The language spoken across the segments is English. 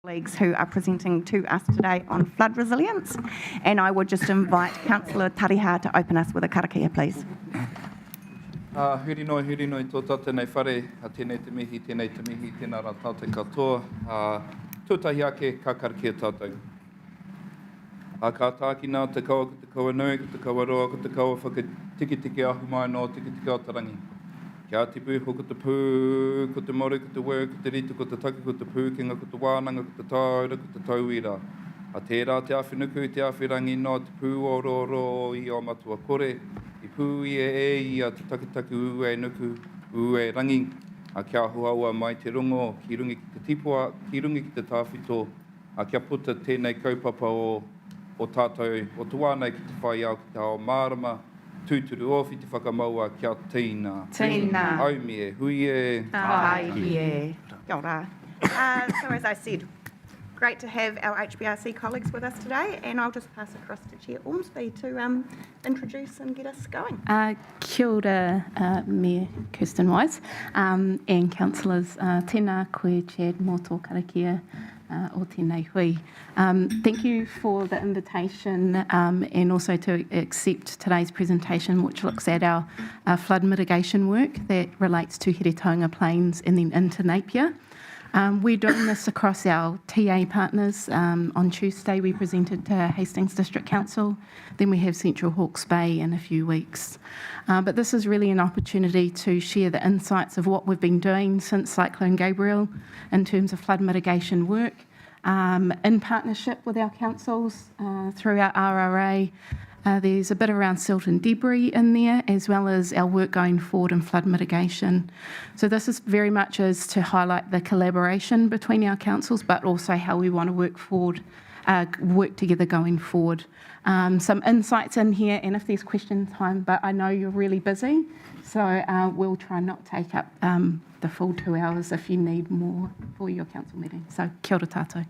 colleagues who are presenting to us today on flood resilience, and I would just invite Councillor Tariha to open us with a karakia, please. Huri noi, tō tēnei whare, tēnei te mihi, tēnā rā tātou katoa. Tūtahi ake, ka karakia tātou. Ka tākina, te kaua, ko te kaua nui, ko te kaua roa, ko te kaua whakatiki ahu mai no tiki tarangi. Kia tipu, ko te pū, ko te mori, ko te wē, ko te rito, ko te taki, ko te pūkinga, ko te wānanga, ko te tāura, ko te tauira. A tērā te awhinuku, te awhirangi no te pū o roro i o matua kore, i pū i i a te takitaku ue nuku, ue rangi. A kia huaua mai te rongo, ki rungi ki te tipua, ki rungi ki te tāwhito, a kia puta tēnei kaupapa o tātou, o te wānei ki te whai au ki te ao mārama, tūturu ofi te whakamaua kia tīna. Tīna. Aumi e, hui e. Ai e. Kia ora. So as I said, great to have our HBRC colleagues with us today, and I'll just pass across to Chair Ormsby to introduce and get us going. Kia ora, Mayor Kirsten Wise, and councillors. Tēnā koe, Chad, mō tō karakia. O tēnei hui. Thank you for the invitation and also to accept today's presentation, which looks at our flood mitigation work that relates to Heretaunga Plains and then into Napier. We're doing this across our TA partners. On Tuesday we presented to Hastings District Council, then we have Central Hawke's Bay in a few weeks. But this is really an opportunity to share the insights of what we've been doing since Cyclone Gabriel in terms of flood mitigation work, in partnership with our councils through our RRA. There's a bit around silt and debris in there, as well as our work going forward in flood mitigation. So this is very much as to highlight the collaboration between our councils, but also how we want to work forward, work together going forward. Some insights in here, and if there's question time, but I know you're really busy, so we'll try not take up the full 2 hours if you need more for your council meeting. So kia ora tātou.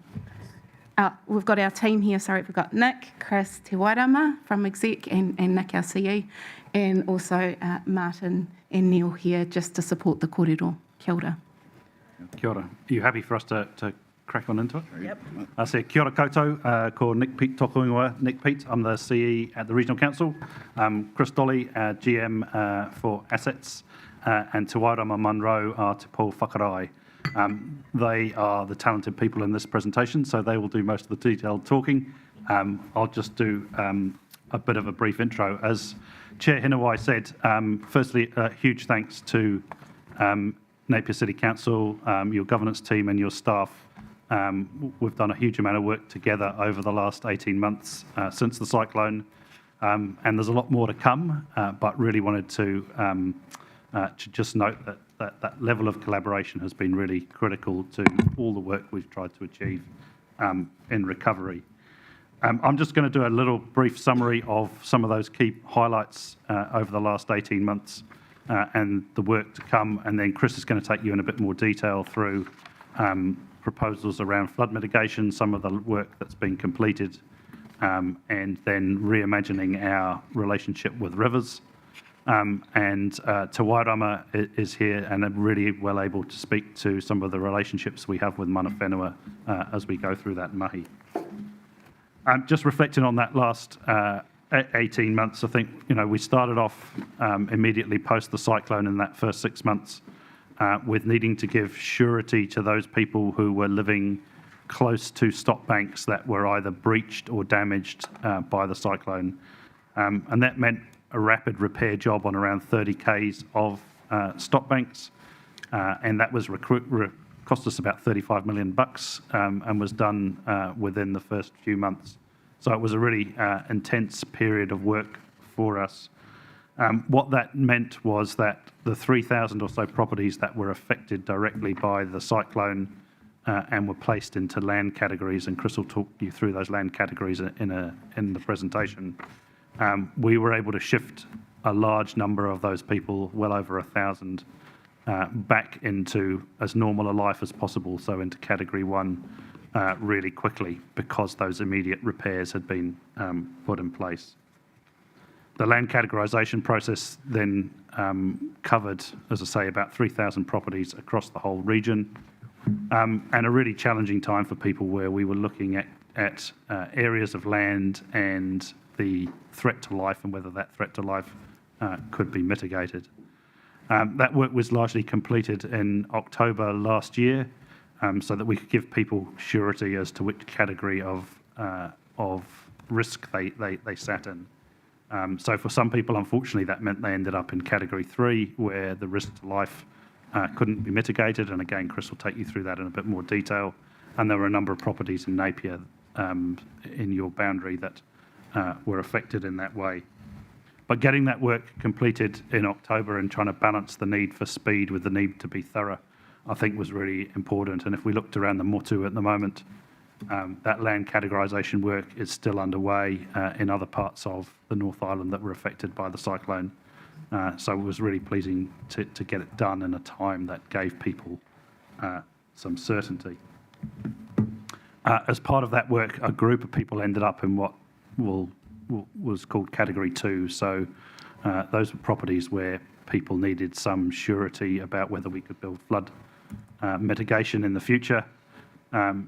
We've got our team here, we've got Nick, Chris Te Wairama from Exec and Nick our CE, and also Martin and Neil here just to support the kōrero. Kia ora. Kia ora. Are you happy for us to crack on into it? Yep. I say kia ora koutou, ko Nick Pete toku ingoa. Nick Pete, I'm the CE at the Regional Council. Chris Dolly, GM for Assets, and Te Wairama Munro are Te Pō Whakarai. They are the talented people in this presentation, so they will do most of the detailed talking. I'll just do a bit of a brief intro. As Chair Hinawai said, firstly, huge thanks to Napier City Council, your governance team and your staff. We've done a huge amount of work together over the last 18 months since the cyclone, and there's a lot more to come, but really wanted to just note that level of collaboration has been really critical to all the work we've tried to achieve in recovery. I'm just going to do a little brief summary of some of those key highlights over the last 18 months and the work to come, and then Chris is going to take you in a bit more detail through proposals around flood mitigation, some of the work that's been completed, and then reimagining our relationship with rivers. And Te Wairama is here and are really well able to speak to some of the relationships we have with mana whenua as we go through that mahi. Just reflecting on that last 18 months, I think we started off immediately post the cyclone in that first 6 months with needing to give surety to those people who were living close to stop banks that were either breached or damaged by the cyclone. And that meant a rapid repair job on around 30 k's of stop banks, and that was cost us about $35 million and was done within the first few months. So it was a really intense period of work for us. What that meant was that the 3,000 or so properties that were affected directly by the cyclone and were placed into land categories, and Chris will talk you through those land categories in the presentation. We were able to shift a large number of those people, well over 1,000, back into as normal a life as possible, so into Category 1 really quickly because those immediate repairs had been put in place. The land categorisation process then covered, as I say, about 3,000 properties across the whole region. and a really challenging time for people where we were looking at areas of land and the threat to life and whether that threat to life could be mitigated. That work was largely completed in October last year, so that we could give people surety as to which category of risk they sat in. So for some people, unfortunately, that meant they ended up in category 3, where the risk to life couldn't be mitigated. And again, Chris will take you through that in a bit more detail. And there were a number of properties in Napier in your boundary that were affected in that way. But getting that work completed in October and trying to balance the need for speed with the need to be thorough, I think was really important. And if we looked around the Motu at the moment, that land categorisation work is still underway in other parts of the North Island that were affected by the cyclone. So it was really pleasing to get it done in a time that gave people some certainty. As part of that work, a group of people ended up in what was called Category 2. So those were properties where people needed some surety about whether we could build flood mitigation in the future.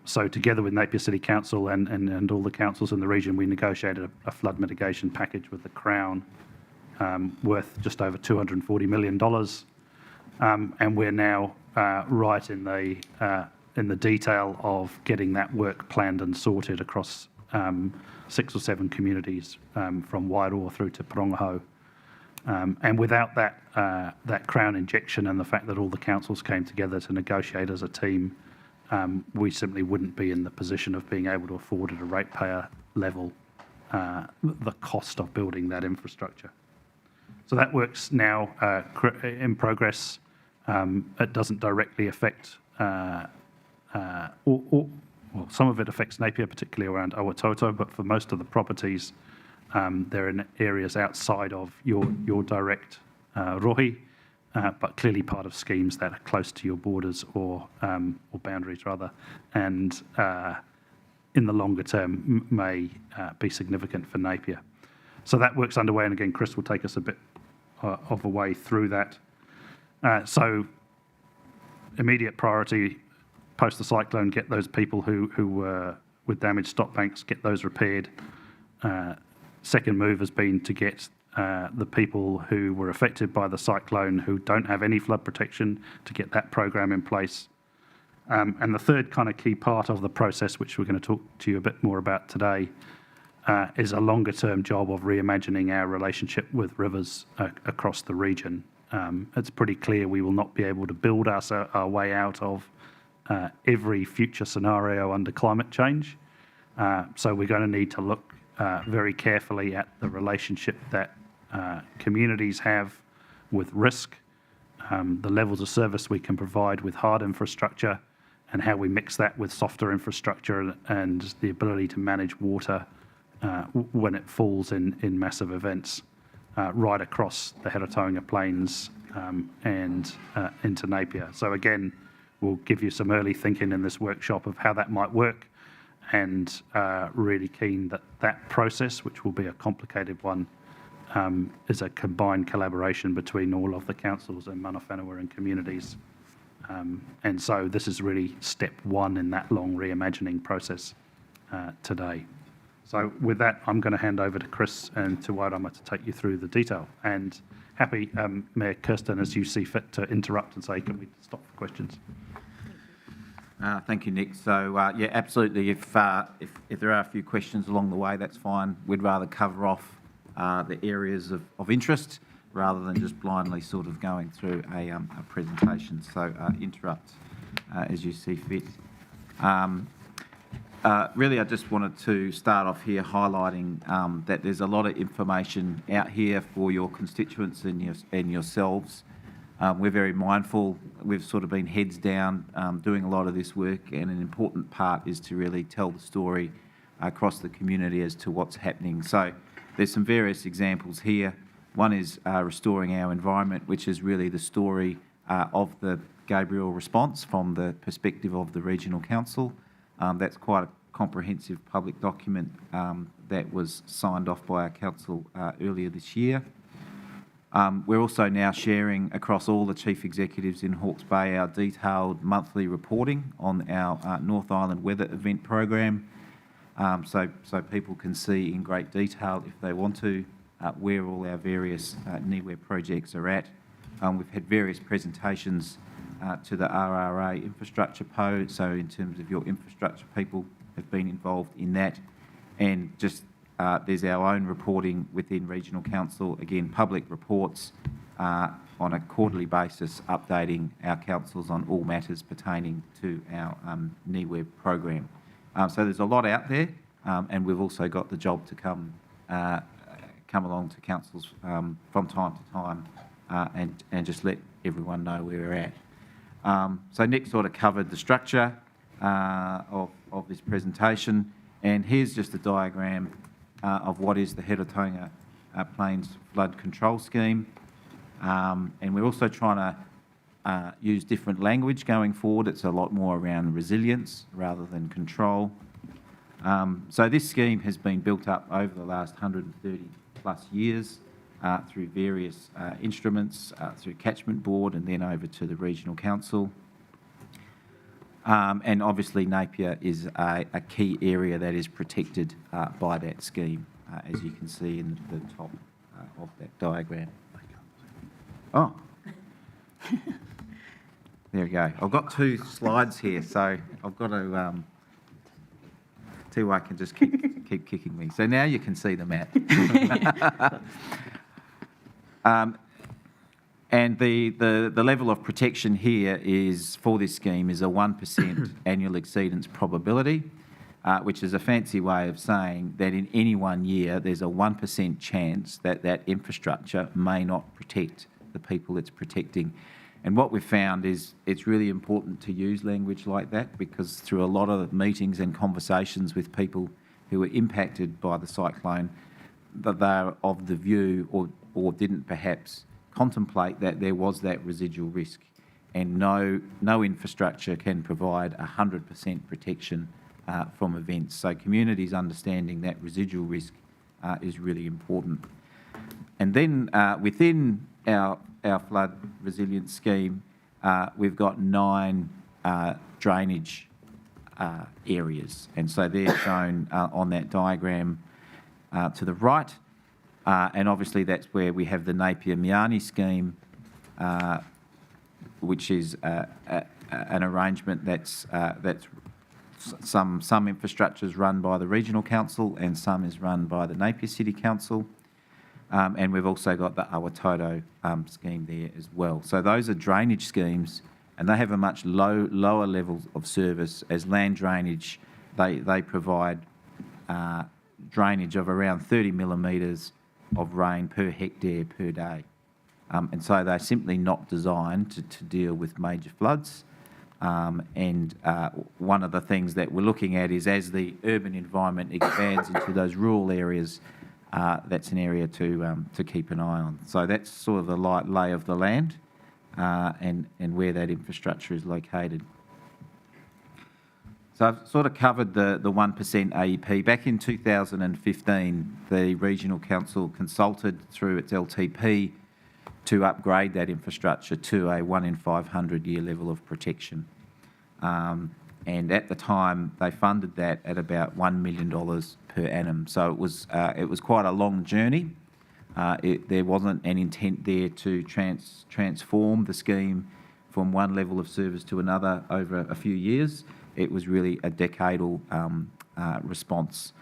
So together with Napier City Council and all the councils in the region, we negotiated a flood mitigation package with the Crown worth just over $240 million. And we're now right in the detail of getting that work planned and sorted across 6 or 7 communities from Wairoa through to Parongaho. And without that Crown injection and the fact that all the councils came together to negotiate as a team, we simply wouldn't be in the position of being able to afford at a ratepayer level the cost of building that infrastructure. So that work's now in progress. It doesn't directly affect, well, some of it affects Napier, particularly around Awatoto, but for most of the properties, they're in areas outside of your direct rohi, but clearly part of schemes that are close to your borders or boundaries rather, and in the longer term may be significant for Napier. So that work's underway, and again, Chris will take us a bit of a way through that. So immediate priority post the cyclone, get those people who were with damaged stop banks, get those repaired. Second move has been to get the people who were affected by the cyclone who don't have any flood protection, to get that program in place. And the third kind of key part of the process, which we're going to talk to you a bit more about today, is a longer term job of reimagining our relationship with rivers across the region. It's pretty clear we will not be able to build our way out of every future scenario under climate change. So we're going to need to look very carefully at the relationship that communities have with risk, the levels of service we can provide with hard infrastructure, and how we mix that with softer infrastructure and the ability to manage water when it falls in massive events right across the Heretaunga Plains and into Napier. So again, we'll give you some early thinking in this workshop of how that might work, and really keen that that process, which will be a complicated one, is a combined collaboration between all of the councils and mana whenua and communities. And so this is really step one in that long reimagining process today. So with that, I'm going to hand over to Chris and to Wairama to take you through the detail. And happy, Mayor Kirsten, as you see fit, to interrupt and say, can we stop for questions? Thank you, Nick. So, yeah, absolutely. If there are a few questions along the way, that's fine. We'd rather cover off the areas of interest rather than just blindly sort of going through a presentation. So, interrupt as you see fit. Really, I just wanted to start off here highlighting that there's a lot of information out here for your constituents and yourselves. We're very mindful. We've sort of been heads down doing a lot of this work, and an important part is to really tell the story across the community as to what's happening. So there's some various examples here. One is restoring our environment, which is really the story of the Gabriel response from the perspective of the Regional Council. That's quite a comprehensive public document that was signed off by our council earlier this year. We're also now sharing across all the chief executives in Hawke's Bay our detailed monthly reporting on our North Island weather event program, so people can see in great detail, if they want to, where all our various NIWE projects are at. We've had various presentations to the RRA infrastructure PO, so in terms of your infrastructure people have been involved in that, and just there's our own reporting within Regional Council, again, public reports on a quarterly basis, updating our councils on all matters pertaining to our NIWE program. So there's a lot out there, and we've also got the job to come along to councils from time to time and just let everyone know where we're at. So Nick sort of covered the structure of this presentation, and here's just a diagram of what is the Heretaunga Plains Flood Control Scheme. And we're also trying to use different language going forward. It's a lot more around resilience rather than control. So this scheme has been built up over the last 130 plus years through various instruments, through Catchment Board and then over to the Regional Council. And obviously Napier is a key area that is protected by that scheme, as you can see in the top of that diagram. Oh, there we go. I've got 2 slides here, so I've got to see I can just keep kicking me. So now you can see the map. And the level of protection here is, for this scheme, is a 1% annual exceedance probability, which is a fancy way of saying that in any one year there's a 1% chance that that infrastructure may not protect the people it's protecting. And what we've found is it's really important to use language like that, because through a lot of meetings and conversations with people who were impacted by the cyclone, that they're of the view or didn't perhaps contemplate that there was that residual risk, and no infrastructure can provide 100% protection from events. So communities understanding that residual risk is really important. And then within our flood resilience scheme, we've got 9 drainage areas, and so they're shown on that diagram to the right. And obviously that's where we have the Napier-Miani scheme, which is an arrangement that's some infrastructure is run by the Regional Council and some is run by the Napier City Council. And we've also got the Awatoto scheme there as well. So those are drainage schemes, and they have a much lower level of service. As land drainage, they provide drainage of around 30 millimetres of rain per hectare per day. And so they're simply not designed to deal with major floods. And one of the things that we're looking at is, as the urban environment expands into those rural areas, that's an area to keep an eye on. So that's sort of the lay of the land and where that infrastructure is located. So I've sort of covered the 1% AEP. Back in 2015, the Regional Council consulted through its LTP to upgrade that infrastructure to a 1 in 500 year level of protection. And at the time, they funded that at about $1 million per annum. So it was quite a long journey. There wasn't an intent there to transform the scheme from one level of service to another over a few years. It was really a decadal response.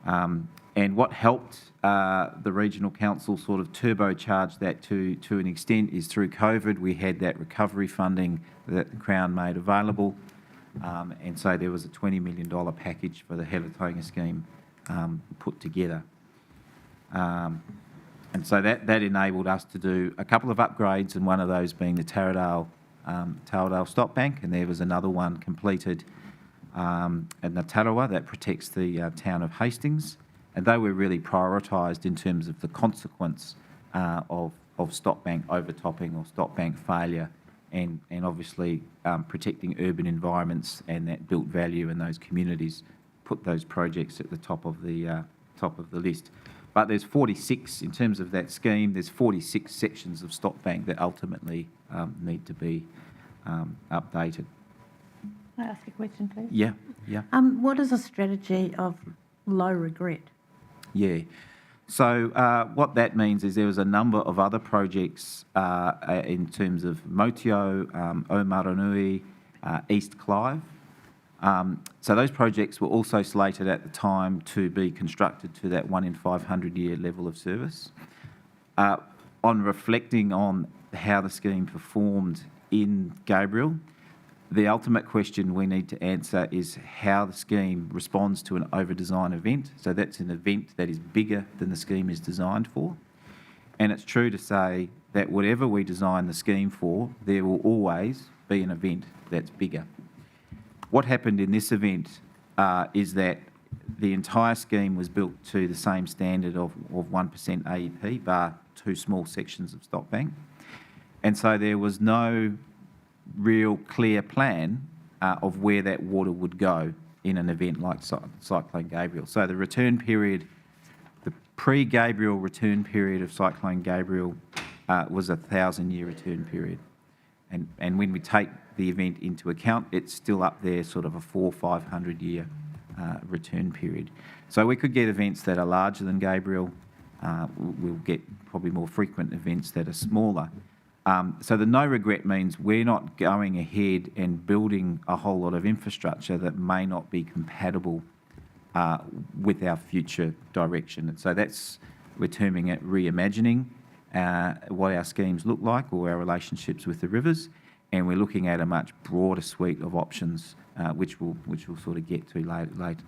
And what helped the Regional Council sort of turbocharge that to an extent is through COVID. We had that recovery funding that the Crown made available. And so there was a $20 million package for the Heretaunga scheme put together. And so that enabled us to do a couple of upgrades, and one of those being the Taradale Stop Bank, and there was another one completed at Ngātarawa that protects the town of Hastings, and they were really prioritised in terms of the consequence of stop bank overtopping or stop bank failure, and obviously protecting urban environments and that built value in those communities, put those projects at the top of the list. But there's 46, in terms of that scheme, there's 46 sections of stock bank that ultimately need to be updated. Can I ask a question, please? Yeah, yeah. What is a strategy of low regret? Yeah. So what that means is there was a number of other projects in terms of Motio, Omaranui, East Clive. So those projects were also slated at the time to be constructed to that 1 in 500 year level of service. On reflecting on how the scheme performed in Gabriel, the ultimate question we need to answer is how the scheme responds to an over-design event. So that's an event that is bigger than the scheme is designed for. And it's true to say that whatever we design the scheme for, there will always be an event that's bigger. What happened in this event is that the entire scheme was built to the same standard of 1% AEP, bar 2 small sections of stock bank. And so there was no real clear plan of where that water would go in an event like Cyclone Gabriel. So the return period, the pre-Gabriel return period of Cyclone Gabriel was a 1,000-year return period. And when we take the event into account, it's still up there, sort of a 400-500-year return period. So we could get events that are larger than Gabriel. We'll get probably more frequent events that are smaller. So the no regret means we're not going ahead and building a whole lot of infrastructure that may not be compatible with our future direction. And so we're terming it reimagining what our schemes look like or our relationships with the rivers. And we're looking at a much broader suite of options, which we'll sort of get to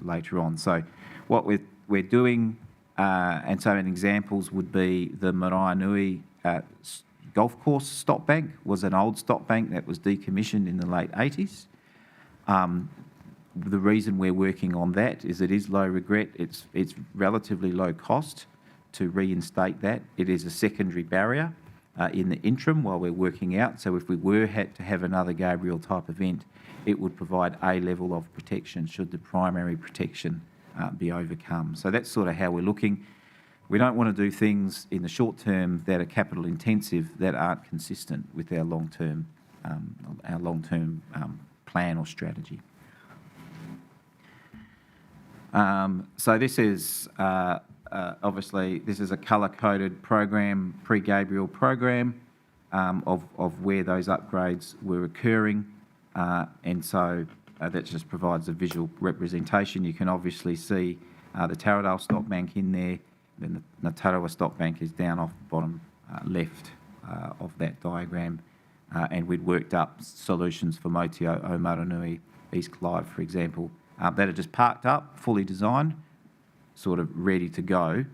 later on. So what we're doing, and so examples would be the Maraenui golf course stock bank was an old stock bank that was decommissioned in the late 80s. The reason we're working on that is it is low regret. It's relatively low cost to reinstate that. It is a secondary barrier in the interim while we're working out. So if we had to have another Gabriel type event, it would provide a level of protection should the primary protection be overcome. So that's sort of how we're looking. We don't want to do things in the short term that are capital intensive that aren't consistent with our long-term plan or strategy. So this is obviously this is a colour-coded program, pre-Gabriel program of where those upgrades were occurring, and so that just provides a visual representation. You can obviously see the Taradale stock bank in there. Then the Tarawa stock bank is down off bottom left of that diagram, and we'd worked up solutions for Motio, Omaranui, East Clive, for example, that are just parked up, fully designed, sort of ready to go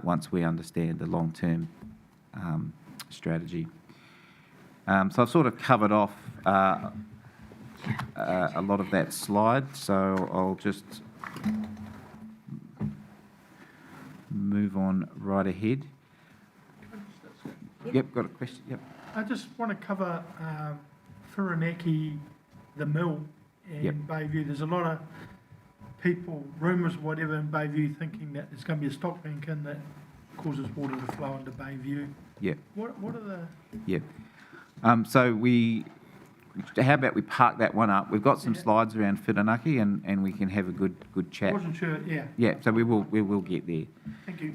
once we understand the long-term strategy. So I've sort of covered off a lot of that slide, so I'll just move on right ahead. Yep, got a question. Yep. I just want to cover Whirinaki, the mill in Yep. Bayview. There's a lot of people, rumours, whatever, in Bayview thinking that there's going to be a stock bank in that causes water to flow into Bayview. Yep. What are the... Yep. So how about we park that one up? We've got some slides around Whirinaki and we can have a good chat. I wasn't sure, yeah. Yeah, so we will get there. Thank you.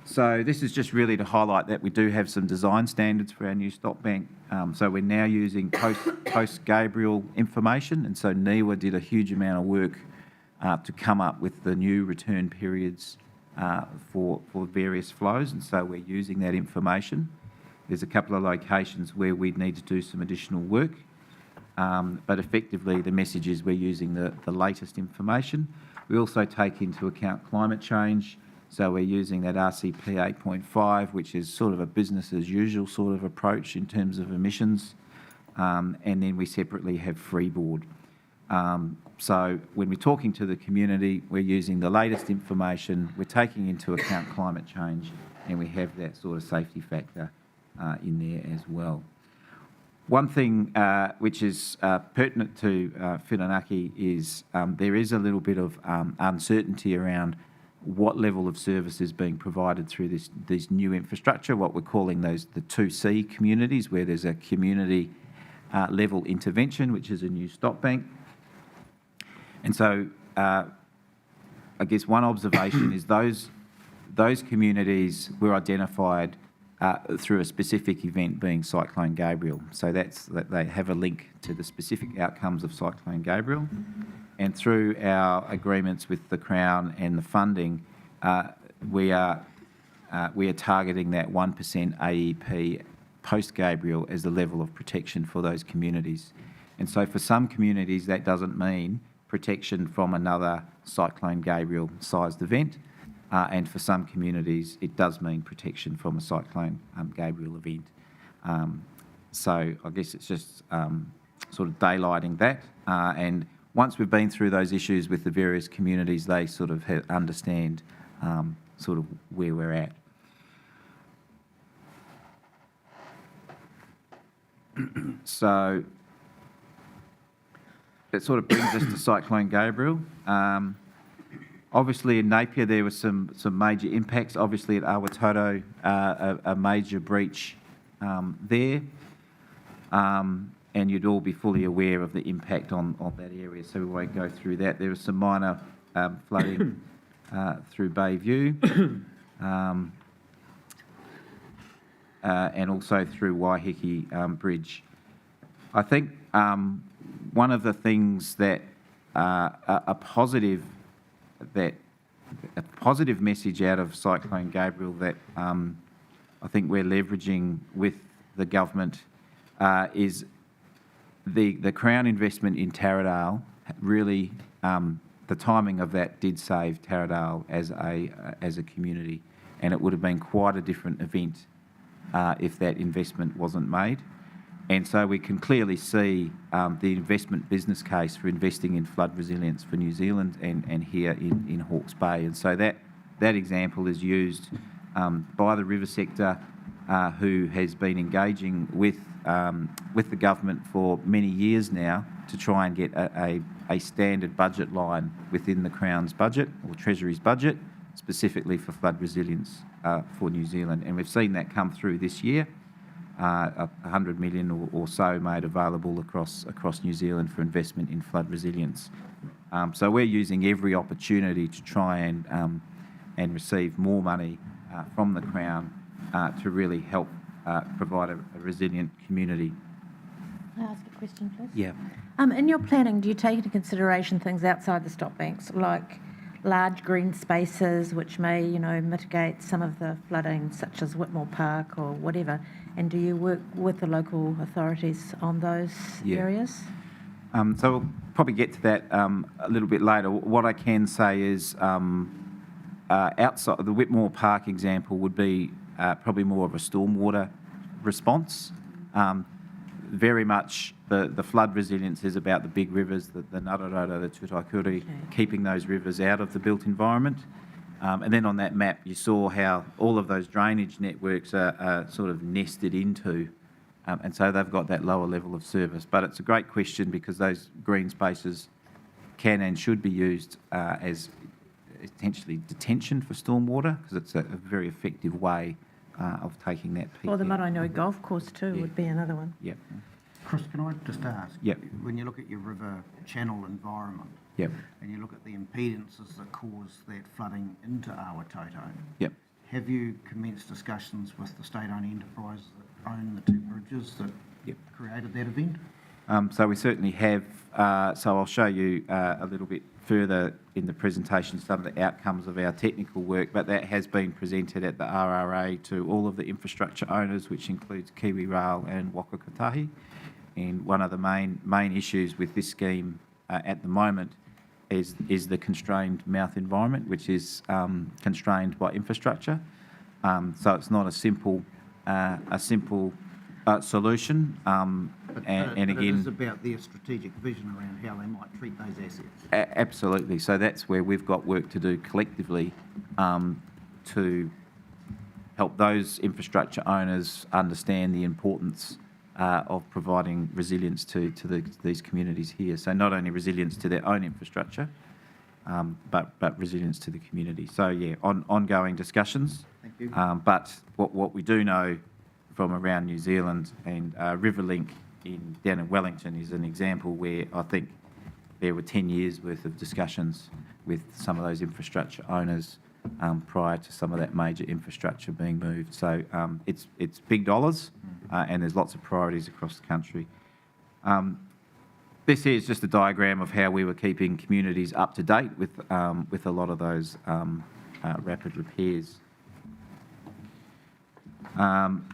So this is just really to highlight that we do have some design standards for our new stock bank. So we're now using post-Gabriel information, and so NIWA did a huge amount of work to come up with the new return periods for various flows, and so we're using that information. There's a couple of locations where we'd need to do some additional work, but effectively the message is we're using the latest information. We also take into account climate change, so we're using that RCP 8.5, which is sort of a business as usual sort of approach in terms of emissions, and then we separately have freeboard. So when we're talking to the community, we're using the latest information, we're taking into account climate change, and we have that sort of safety factor in there as well. One thing which is pertinent to Whirinaki is there is a little bit of uncertainty around what level of service is being provided through this new infrastructure, what we're calling the 2C communities, where there's a community level intervention, which is a new stop bank. And so I guess one observation is those communities were identified through a specific event being Cyclone Gabriel. So that they have a link to the specific outcomes of Cyclone Gabriel. And through our agreements with the Crown and the funding, we are targeting that 1% AEP post-Gabriel as the level of protection for those communities. And so for some communities, that doesn't mean protection from another Cyclone Gabriel-sized event. And for some communities, it does mean protection from a Cyclone Gabriel event. So I guess it's just sort of daylighting that. And once we've been through those issues with the various communities, they sort of understand sort of where we're at. So it sort of brings us to Cyclone Gabriel. Obviously in Napier there were some major impacts. Obviously at Awatoto, a major breach there. And you'd all be fully aware of the impact on that area, so we won't go through that. There was some minor flooding through Bayview and also through Waiheke Bridge. I think one of the things that a positive message out of Cyclone Gabriel that I think we're leveraging with the government is the Crown investment in Taradale. Really, the timing of that did save Taradale as a community, and it would have been quite a different event if that investment wasn't made. And so we can clearly see the investment business case for investing in flood resilience for New Zealand and here in Hawke's Bay. And so that example is used by the river sector, who has been engaging with the government for many years now to try and get a standard budget line within the Crown's budget or Treasury's budget, specifically for flood resilience for New Zealand. And we've seen that come through this year, 100 million or so made available across New Zealand for investment in flood resilience. So we're using every opportunity to try and receive more money from the Crown to really help provide a resilient community. Can I ask a question, please? Yeah. In your planning, do you take into consideration things outside the stop banks, like large green spaces which may, mitigate some of the flooding, such as Whitmore Park or whatever? And do you work with the local authorities on those areas? So we'll probably get to that a little bit later. What I can say is outside the Whitmore Park example would be probably more of a stormwater response. Very much the flood resilience is about the big rivers, the Ngararoro, the Tutaikuri, keeping those rivers out of the built environment. And then on that map, you saw how all of those drainage networks are sort of nested into, and so they've got that lower level of service. But it's a great question because those green spaces can and should be used as potentially detention for stormwater, because it's a very effective way of taking that peak. Or the out. Maraenui Golf Course too would be another one. Yep. Chris, can I just ask? Yep. When you look at your river channel environment, Yep. and you look at the impedances that cause that flooding into Awatoto, Yep. have you commenced discussions with the state-owned enterprises that own the two bridges that created that event? So we certainly have. So I'll show you a little bit further in the presentation some of the outcomes of our technical work, but that has been presented at the RRA to all of the infrastructure owners, which includes Kiwi Rail and Waka Kotahi. And one of the main issues with this scheme at the moment is the constrained mouth environment, which is constrained by infrastructure. So it's not a simple solution. But And it again, is about their strategic vision around how they might treat those assets. Absolutely. So that's where we've got work to do collectively to help those infrastructure owners understand the importance of providing resilience to these communities here. So not only resilience to their own infrastructure, but resilience to the community. So yeah, ongoing discussions. Thank you. But what we do know from around New Zealand, and Riverlink down in Wellington is an example where I think there were 10 years worth of discussions with some of those infrastructure owners prior to some of that major infrastructure being moved. So it's big dollars, and there's lots of priorities across the country. This here is just a diagram of how we were keeping communities up to date with a lot of those rapid repairs.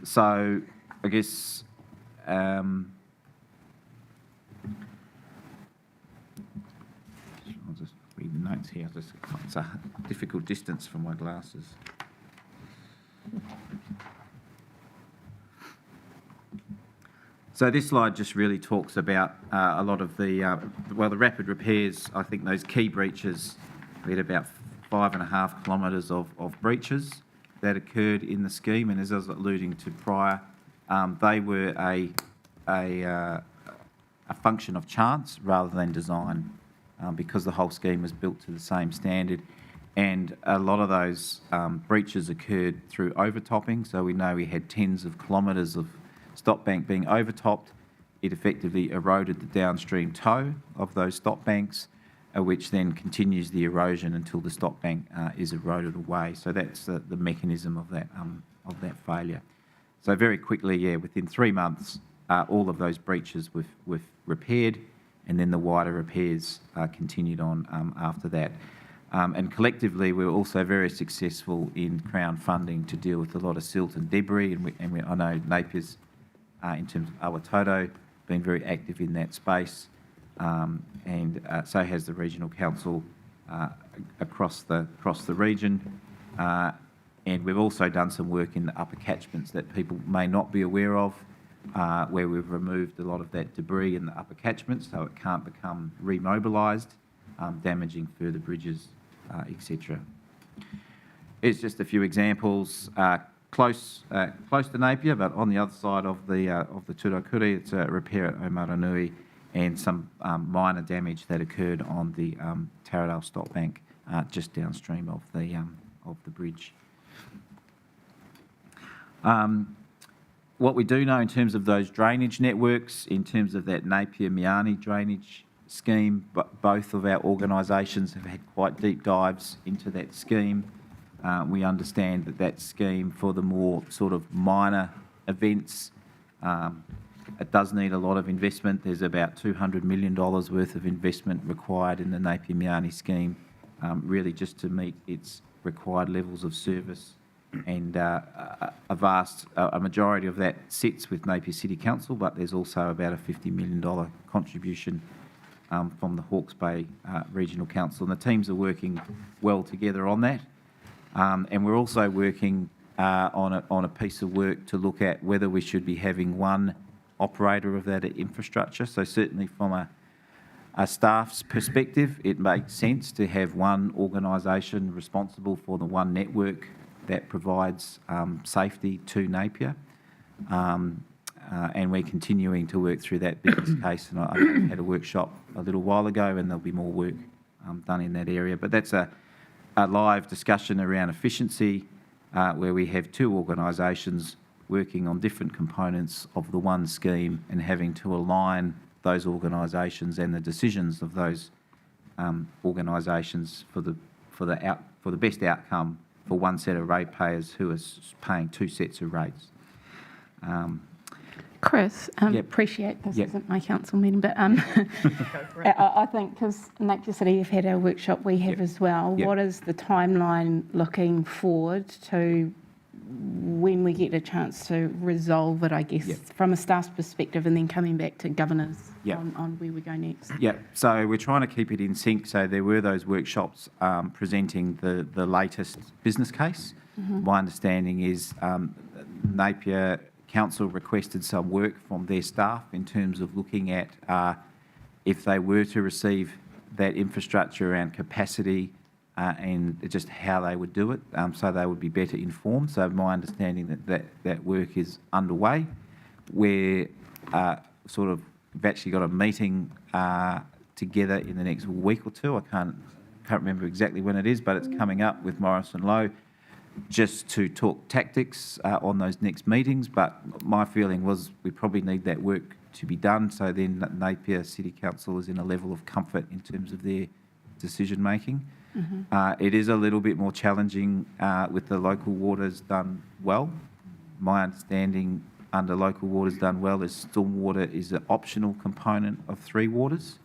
So I guess I'll just read the notes here. It's a difficult distance from my glasses. So this slide just really talks about a lot of the rapid repairs. I think those key breaches, we had about 5.5 kilometres of breaches that occurred in the scheme, and as I was alluding to prior, they were a function of chance rather than design, because the whole scheme was built to the same standard, and a lot of those breaches occurred through overtopping. So we know we had tens of kilometres of stop bank being overtopped. It effectively eroded the downstream toe of those stop banks, which then continues the erosion until the stop bank is eroded away. So that's the mechanism of that failure. So very quickly, yeah, within 3 months, all of those breaches were repaired, and then the wider repairs continued on after that. And collectively, we were also very successful in Crown funding to deal with a lot of silt and debris, and I know Napier's, in terms of Awatoto, been very active in that space, and so has the Regional Council across the region. And we've also done some work in the upper catchments that people may not be aware of, where we've removed a lot of that debris in the upper catchments so it can't become remobilised, damaging further bridges, etc. Here's just a few examples. Close to Napier, but on the other side of the Turakuri, it's a repair at Omaranui, and some minor damage that occurred on the Taradale stop bank just downstream of the bridge. What we do know in terms of those drainage networks, in terms of that Napier-Miani drainage scheme, but both of our organisations have had quite deep dives into that scheme. We understand that scheme, for the more sort of minor events, it does need a lot of investment. There's about $200 million worth of investment required in the Napier-Miani scheme, really just to meet its required levels of service. And a majority of that sits with Napier City Council, but there's also about a $50 million contribution from the Hawke's Bay Regional Council. And the teams are working well together on that. And we're also working on a piece of work to look at whether we should be having one operator of that infrastructure. So certainly from a staff's perspective, it makes sense to have one organisation responsible for the one network that provides safety to Napier. And we're continuing to work through that business case. And I had a workshop a little while ago, and there'll be more work done in that area. But that's a live discussion around efficiency, where we have two organisations working on different components of the one scheme and having to align those organisations and the decisions of those organisations for the best outcome for one set of ratepayers who are paying two sets of rates. Chris, Yep. appreciate this Yep. isn't my council meeting, but I think because Napier City have had our workshop, we have Yep. as well. Yep. What is the timeline looking forward to when we get a chance to resolve it, I guess, Yep. from a staff's perspective, and then coming back to governors Yep. on where we go next? Yeah, so we're trying to keep it in sync. So there were those workshops presenting the latest business case. My understanding is Napier Council requested some work from their staff in terms of looking at if they were to receive that infrastructure around capacity and just how they would do it, so they would be better informed. So my understanding that work is underway. We're we've actually got a meeting together in the next week or two. I can't remember exactly when it is, but it's coming up with Morrison Lowe just to talk tactics on those next meetings. But my feeling was we probably need that work to be done, so then Napier City Council is in a level of comfort in terms of their decision making. It is a little bit more challenging with the local waters done well. My understanding under local waters done well is stormwater is an optional component of 3 waters,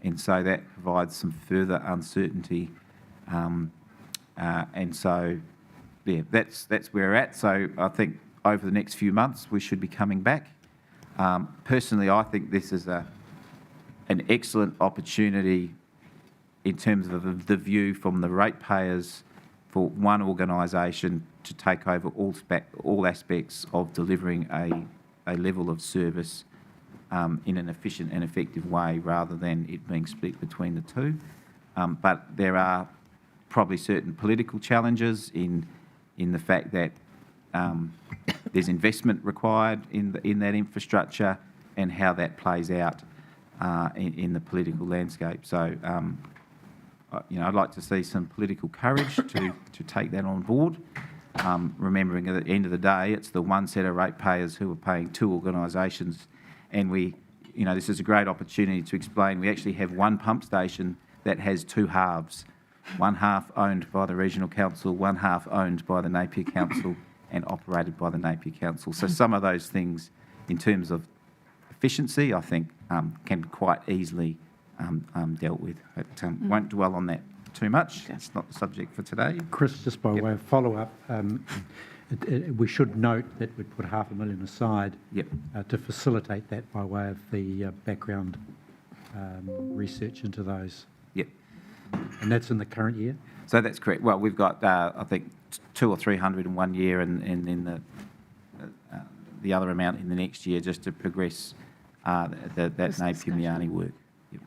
and so that provides some further uncertainty. And so, yeah, that's where we're at. So I think over the next few months we should be coming back. Personally, I think this is an excellent opportunity in terms of the view from the ratepayers for one organisation to take over all aspects of delivering a level of service in an efficient and effective way, rather than it being split between the two. But there are probably certain political challenges in the fact that there's investment required in that infrastructure, and how that plays out in the political landscape. So, I'd like to see some political courage to take that on board, remembering at the end of the day, it's the one set of ratepayers who are paying 2 organisations, and this is a great opportunity to explain. We actually have one pump station that has 2 halves, one half owned by the Regional Council, one half owned by the Napier Council and operated by the Napier Council. So some of those things, in terms of efficiency, I think can be quite easily dealt with. But won't dwell on that too much. It's not the subject for today. Chris, just by way of follow-up, we should note that we'd put $500,000 aside to facilitate that by way of the background research into those. Yep. And that's in the current year? So that's correct. Well, we've got, I think, 200 or 300 in one year, and then the other amount in the next year, just to progress that Napier Miani work. Yep.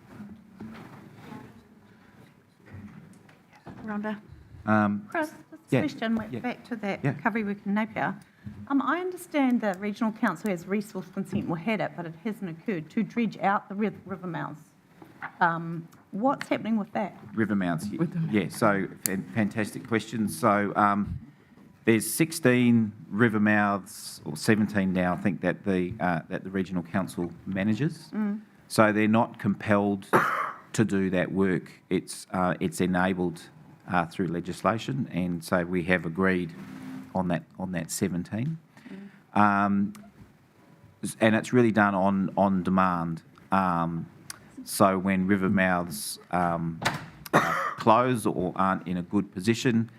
Rhonda? Chris, yeah, question, yeah. back to that Yeah. recovery work in Napier. I understand the Regional Council has resource consent, or had it, but it hasn't occurred, to dredge out the river mouths. What's happening with that? River mouths, yeah. So fantastic question. So there's 16 river mouths, or 17 now, I think, that the Regional Council manages. So they're not compelled to do that work. It's enabled through legislation, and so we have agreed on that 17. And it's really done on demand. So when river mouths close or aren't in a good position,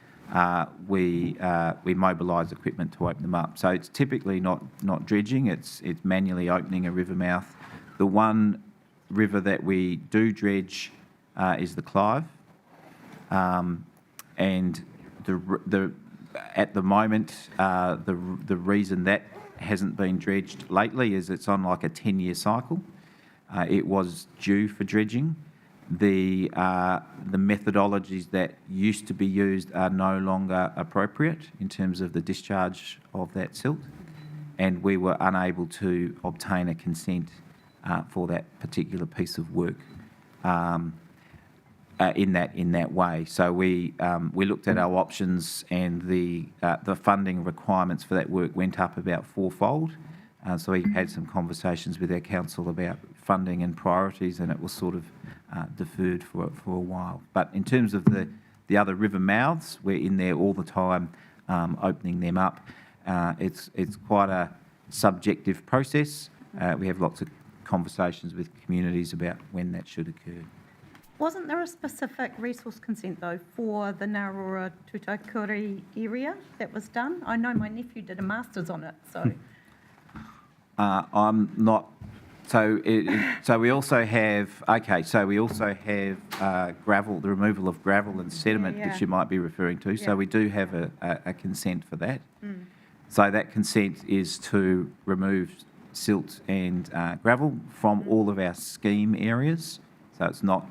we mobilise equipment to open them up. So it's typically not dredging, it's manually opening a river mouth. The one river that we do dredge is the Clive. And at the moment, the reason that hasn't been dredged lately is it's on like a 10-year cycle. It was due for dredging. The methodologies that used to be used are no longer appropriate in terms of the discharge of that silt, and we were unable to obtain a consent for that particular piece of work in that way. So we looked at our options, and the funding requirements for that work went up about 4-fold. So we had some conversations with our council about funding and priorities, and it was sort of deferred for a while. But in terms of the other river mouths, we're in there all the time, opening them up. It's quite a subjective process. We have lots of conversations with communities about when that should occur. Wasn't there a specific resource consent, though, for the Narora Tutakuri area that was done? I know my nephew did a master's on it, so... I'm not. So we also have gravel, the removal of gravel and sediment, which you might be referring to. So we do have a consent for that. So that consent is to remove silt and gravel from all of our scheme areas. So it's not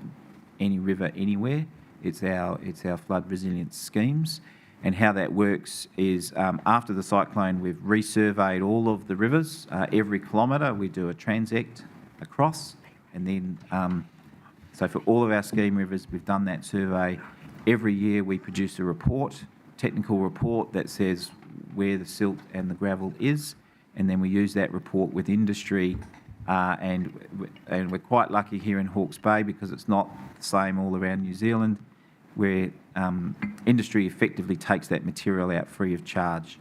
any river anywhere. It's our flood resilience schemes, And how that works is after the cyclone, we've resurveyed all of the rivers. Every kilometre we do a transect across, and then so for all of our scheme rivers, we've done that survey. Every year we produce a report, technical report that says where the silt and the gravel is, and then we use that report with industry, and we're quite lucky here in Hawke's Bay because it's not the same all around New Zealand, where industry effectively takes that material out free of charge.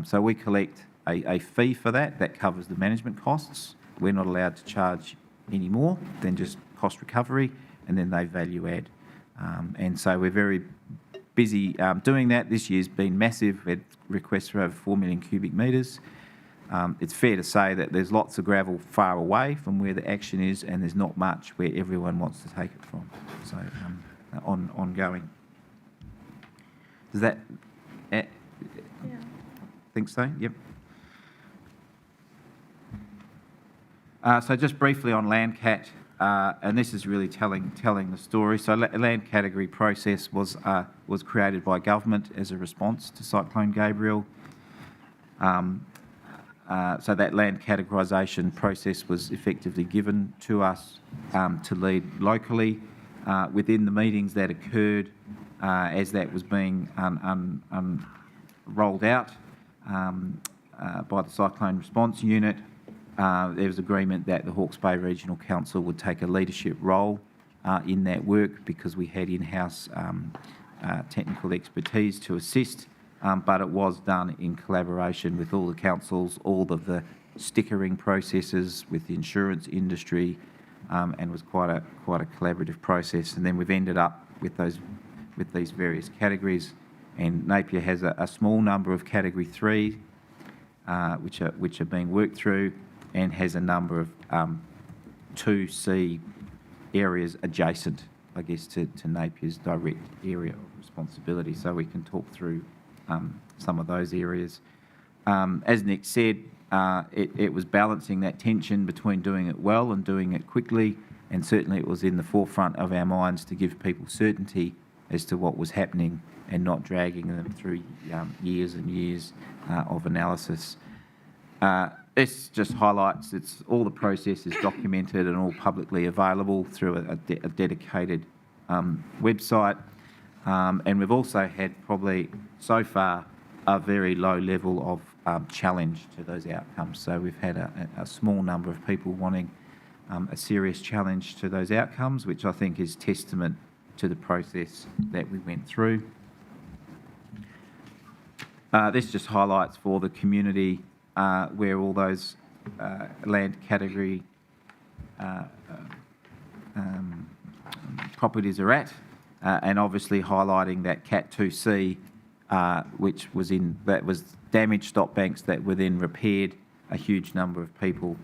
So we collect a fee for that. That covers the management costs. We're not allowed to charge any more than just cost recovery, and then they value add. And so we're very busy doing that. This year's been massive. We had requests for over 4 million cubic metres. It's fair to say that there's lots of gravel far away from where the action is, and there's not much where everyone wants to take it from. So ongoing. Does that? Yeah. Think so? Yep. So just briefly on Landcat, and this is really telling the story. So land category process was created by government as a response to Cyclone Gabriel. So that land categorisation process was effectively given to us to lead locally. Within the meetings that occurred as that was being rolled out by the Cyclone Response Unit, there was agreement that the Hawke's Bay Regional Council would take a leadership role in that work because we had in-house technical expertise to assist, but it was done in collaboration with all the councils, all of the stickering processes with the insurance industry, and was quite a collaborative process. And then we've ended up with these various categories, and Napier has a small number of Category 3, which are being worked through, and has a number of 2C areas adjacent, I guess, to Napier's direct area of responsibility. So we can talk through some of those areas. As Nick said, it was balancing that tension between doing it well and doing it quickly, and certainly it was in the forefront of our minds to give people certainty as to what was happening and not dragging them through years and years of analysis. This just highlights all the process is documented and all publicly available through a dedicated website. And we've also had probably so far a very low level of challenge to those outcomes. So we've had a small number of people wanting a serious challenge to those outcomes, which I think is testament to the process that we went through. This just highlights for the community where all those land category properties are at, and obviously highlighting that Cat 2C, which was damaged stop banks that were then repaired, a huge number of people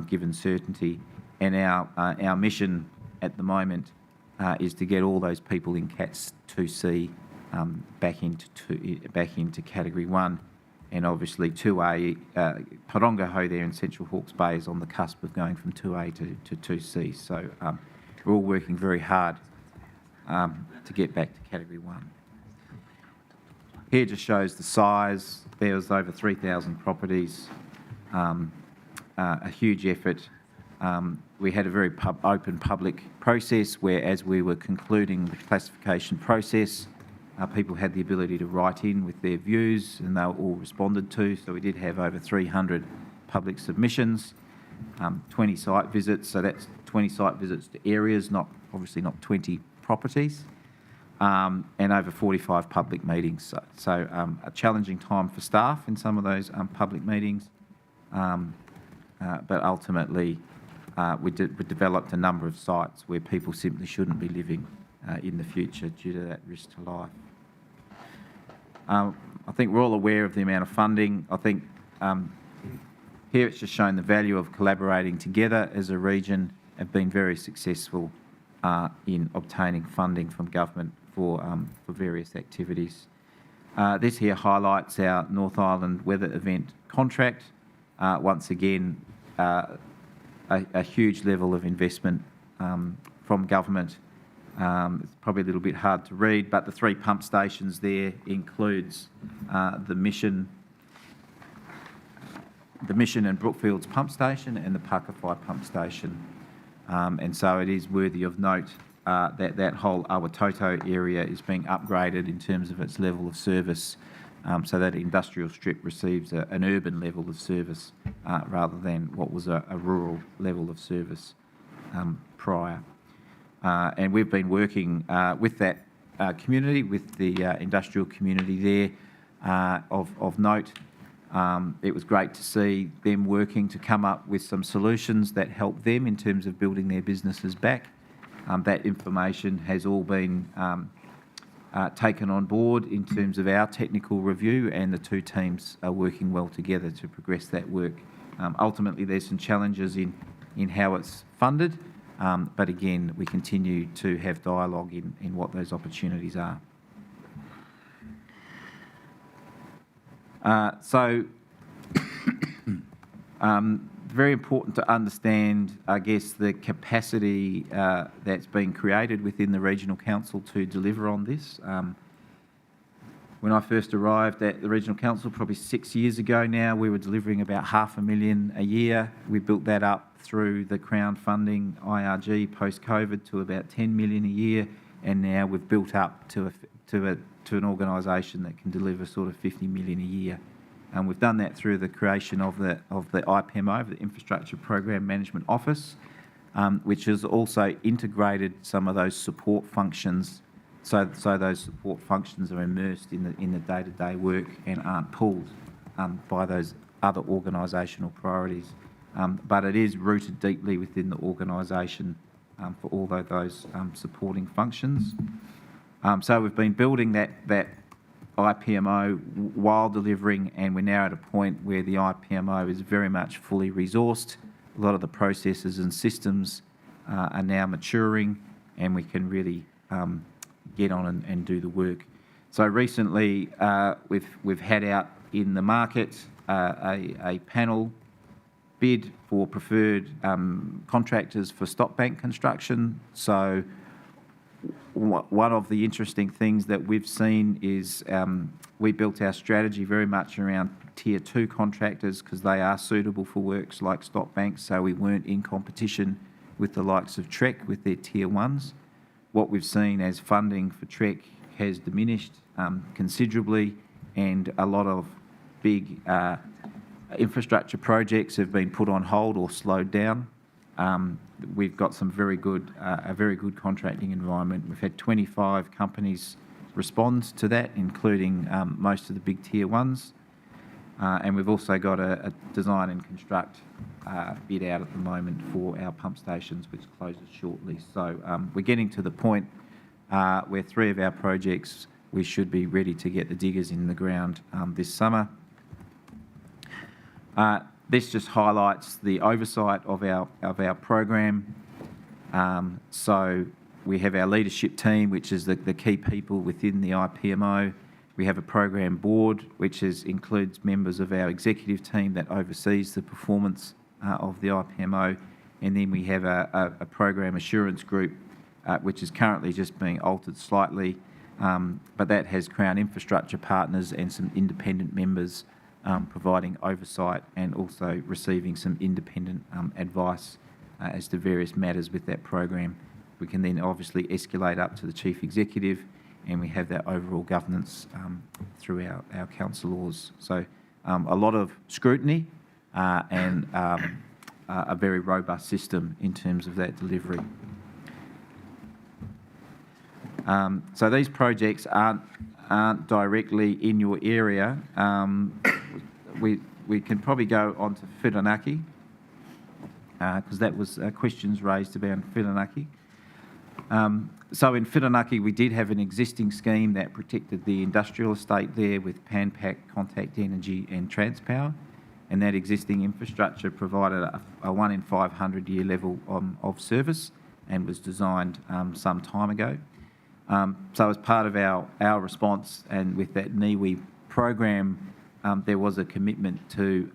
given certainty. And our mission at the moment is to get all those people in Cat 2C back into Category 1. And obviously 2A, Parongaho there in Central Hawke's Bay is on the cusp of going from 2A to 2C. So we're all working very hard to get back to Category 1. Here just shows the size. There was over 3,000 properties, a huge effort. We had a very open public process where, as we were concluding the classification process, people had the ability to write in with their views, and they were all responded to. So we did have over 300 public submissions, 20 site visits. So that's 20 site visits to areas, obviously not 20 properties, and over 45 public meetings. So a challenging time for staff in some of those public meetings, but ultimately we developed a number of sites where people simply shouldn't be living in the future due to that risk to life. I think we're all aware of the amount of funding. I think here it's just shown the value of collaborating together as a region, have been very successful in obtaining funding from government for various activities. This here highlights our North Island weather event contract. Once again, a huge level of investment from government It's probably a little bit hard to read, but the 3 pump stations there includes the Mission and Brookfields pump station and the Pakawhai pump station. And so it is worthy of note that that whole Awatoto area is being upgraded in terms of its level of service, so that industrial strip receives an urban level of service rather than what was a rural level of service prior. And we've been working with that community, with the industrial community there. Of note, it was great to see them working to come up with some solutions that help them in terms of building their businesses back. That information has all been taken on board in terms of our technical review, and the 2 teams are working well together to progress that work. Ultimately, there's some challenges in how it's funded, but again, we continue to have dialogue in what those opportunities are. Very important to understand, I guess, the capacity that's been created within the Regional Council to deliver on this. When I first arrived at the Regional Council, probably 6 years ago now, we were delivering about $500,000 a year. We built that up through the Crown funding, IRG, post-COVID, to about $10 million a year, and now we've built up to an organisation that can deliver sort of $50 million a year. And we've done that through the creation of the IPMO, the Infrastructure Program Management Office, which has also integrated some of those support functions, so those support functions are immersed in the day-to-day work and aren't pulled by those other organisational priorities. But it is rooted deeply within the organisation for all of those supporting functions. So we've been building that IPMO while delivering, and we're now at a point where the IPMO is very much fully resourced. A lot of the processes and systems are now maturing, and we can really get on and do the work. So recently, we've had out in the market a panel bid for preferred contractors for stop bank construction. So one of the interesting things that we've seen is we built our strategy very much around Tier 2 contractors because they are suitable for works like stop banks, so we weren't in competition with the likes of Trek with their Tier 1s. What we've seen as funding for Trek has diminished considerably, and a lot of big infrastructure projects have been put on hold or slowed down. We've got a very good contracting environment. We've had 25 companies respond to that, including most of the big Tier 1s. And we've also got a design and construct bid out at the moment for our pump stations, which closes shortly. So we're getting to the point where 3 of our projects, we should be ready to get the diggers in the ground this summer. This just highlights the oversight of our program. So we have our leadership team, which is the key people within the IPMO. We have a program board, which includes members of our executive team that oversees the performance of the IPMO. And then we have a program assurance group, which is currently just being altered slightly, but that has Crown Infrastructure partners and some independent members providing oversight and also receiving some independent advice as to various matters with that program. We can then obviously escalate up to the Chief Executive, and we have that overall governance through our council laws. So a lot of scrutiny and a very robust system in terms of that delivery. So these projects aren't directly in your area. We can probably go on to Whirinaki, because that was questions raised about Whirinaki. So in Whirinaki, we did have an existing scheme that protected the industrial estate there with Panpac, Contact Energy and Transpower, and that existing infrastructure provided a 1 in 500 year level of service and was designed some time ago. So as part of our response and with that NIWI program, there was a commitment to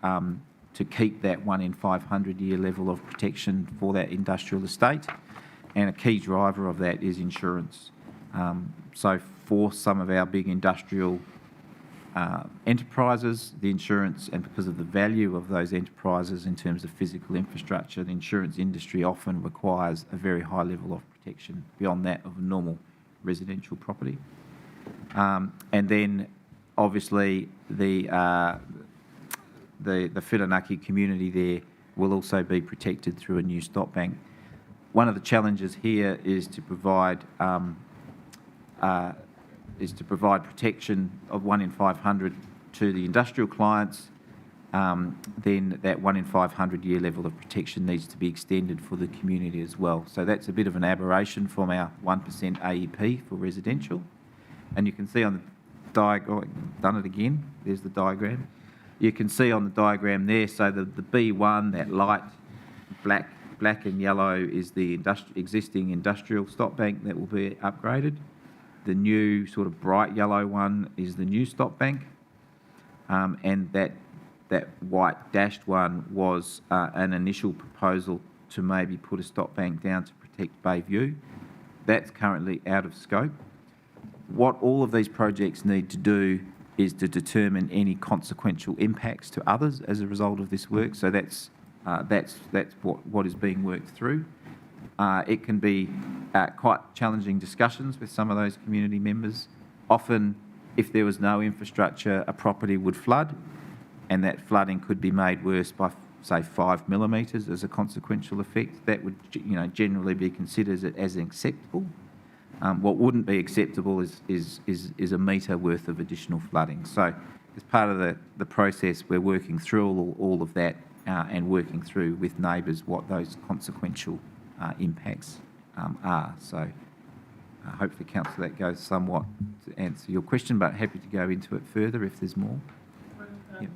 keep that 1 in 500 year level of protection for that industrial estate. and a key driver of that is insurance. So for some of our big industrial enterprises, the insurance, and because of the value of those enterprises in terms of physical infrastructure, the insurance industry often requires a very high level of protection beyond that of a normal residential property. And then, obviously, the Whirinaki community there will also be protected through a new stop bank. One of the challenges here is to provide protection of 1 in 500 to the industrial clients. Then that 1 in 500 year level of protection needs to be extended for the community as well. So that's a bit of an aberration from our 1% AEP for residential. And you can see on the diagram, done it again, there's the diagram. You can see on the diagram there, so the B1, that light black and yellow is the existing industrial stop bank that will be upgraded. The new sort of bright yellow one is the new stop bank. And that white dashed one was an initial proposal to maybe put a stop bank down to protect Bayview. That's currently out of scope. What all of these projects need to do is to determine any consequential impacts to others as a result of this work. So that's what is being worked through. It can be quite challenging discussions with some of those community members. Often, if there was no infrastructure, a property would flood, and that flooding could be made worse by, say, 5 millimetres as a consequential effect. That would, generally be considered as acceptable. What wouldn't be acceptable is a metre worth of additional flooding. So, as part of the process, we're working through all of that and working through with neighbours what those consequential impacts are. So hopefully, Councillor, that goes somewhat to answer your question, but happy to go into it further if there's more. Yep.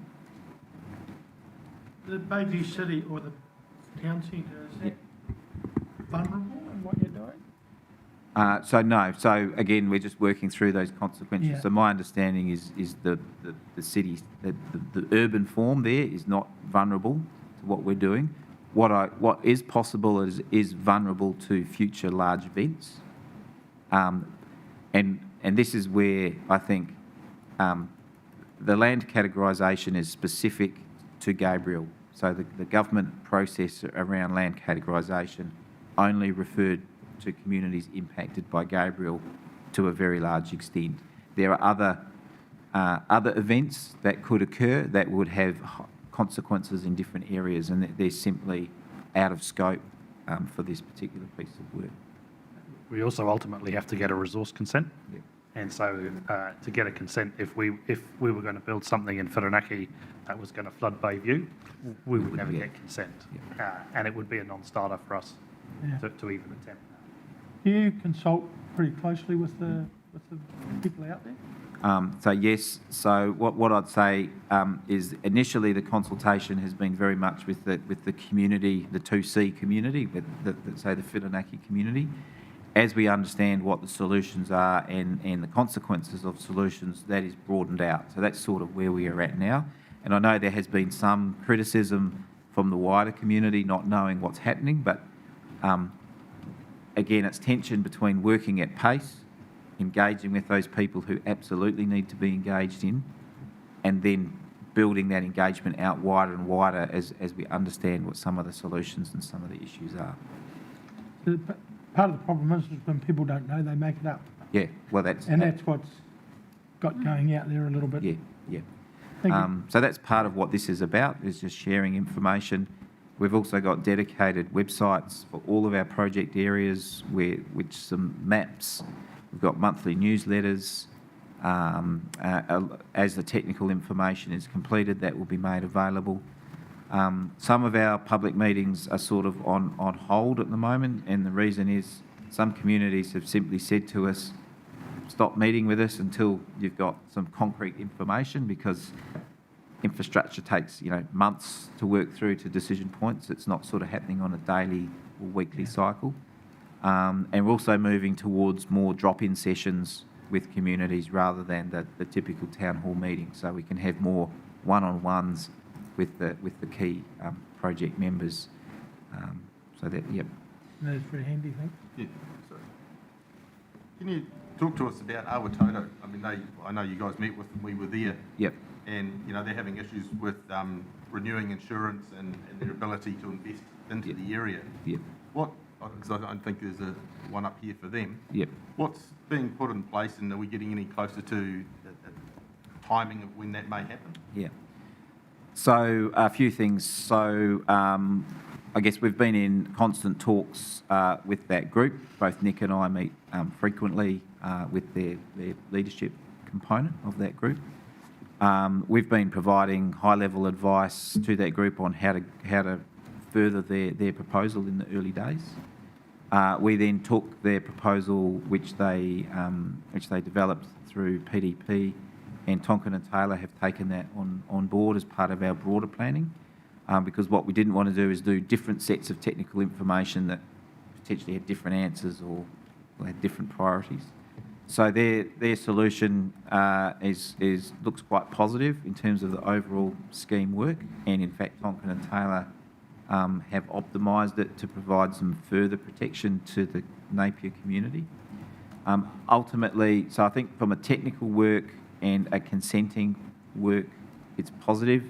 The Bayview City or the town centre, is that vulnerable in what you're doing? No. So again, we're just working through those consequences. Yeah. So my understanding is the city, the urban form there is not vulnerable to what we're doing. What is possible is vulnerable to future large events, and this is where I think the land categorisation is specific to Gabriel. So the government process around land categorisation only referred to communities impacted by Gabriel to a very large extent. There are other events that could occur that would have consequences in different areas, and they're simply out of scope for this particular piece of work. We also ultimately have to get a resource consent. Yep. And so to get a consent, if we were going to build something in Whirinaki that was going to flood Bayview, we would never get consent. Yep. And it would be a non-starter for us Yeah. to even attempt that. Do you consult pretty closely with the people out there? So yes, so what I'd say is initially the consultation has been very much with the community, the 2C community, say the Whirinaki community. As we understand what the solutions are and the consequences of solutions, that is broadened out. So that's sort of where we are at now. And I know there has been some criticism from the wider community not knowing what's happening, but again, it's tension between working at pace, engaging with those people who absolutely need to be engaged in, and then building that engagement out wider and wider as we understand what some of the solutions and some of the issues are. Part of the problem is when people don't know, they make it up. Yeah, well, that's what's got going out there a little bit. Yeah. Thank you. So that's part of what this is about, is just sharing information. We've also got dedicated websites for all of our project areas, which some maps. We've got monthly newsletters. As the technical information is completed, that will be made available. Some of our public meetings are sort of on hold at the moment, and the reason is some communities have simply said to us, stop meeting with us until you've got some concrete information, because infrastructure takes months to work through to decision points. It's not sort of happening on a daily or weekly cycle. And we're also moving towards more drop-in sessions with communities rather than the typical town hall meeting, so we can have more one-on-ones with the key project members. So that, yep. That's pretty handy, thanks. Yeah, sorry. Can you talk to us about Awatoto? I mean, I know you guys met with them, we were there. Yep. And, you know, they're having issues with renewing insurance and their ability to invest into the area. Yep. Because I don't think there's one up here for them. Yep. What's being put in place, and are we getting any closer to the timing of when that may happen? Yeah. So a few things. So I guess we've been in constant talks with that group. Both Nick and I meet frequently with their leadership component of that group. We've been providing high-level advice to that group on how to further their proposal in the early days. We then took their proposal, which they developed through PDP, and Tonkin and Taylor have taken that on board as part of our broader planning, because what we didn't want to do is do different sets of technical information that potentially had different answers or had different priorities. So their solution looks quite positive in terms of the overall scheme work, and in fact Tonkin and Taylor have optimised it to provide some further protection to the Napier community. Ultimately, so I think from a technical work and a consenting work, it's positive.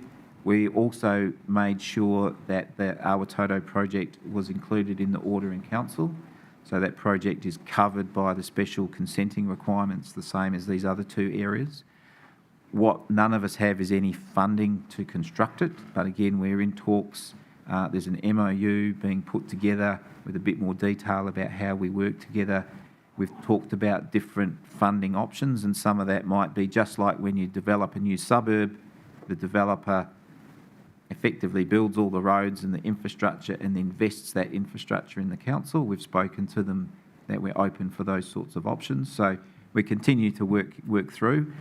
We also made sure that the Awatoto project was included in the order in council. So that project is covered by the special consenting requirements, the same as these other two areas. What none of us have is any funding to construct it, but again, we're in talks. There's an MOU being put together with a bit more detail about how we work together. We've talked about different funding options, and some of that might be just like when you develop a new suburb, the developer effectively builds all the roads and the infrastructure and invests that infrastructure in the council. We've spoken to them that we're open for those sorts of options. So we continue to work through.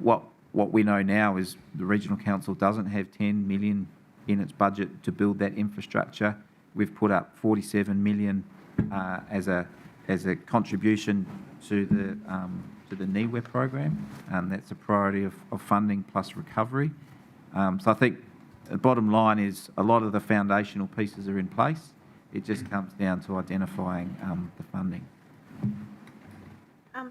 What we know now is the regional council doesn't have 10 million in its budget to build that infrastructure. We've put up 47 million as a contribution to the NIWA program. That's a priority of funding plus recovery. So I think the bottom line is a lot of the foundational pieces are in place. It just comes down to identifying the funding.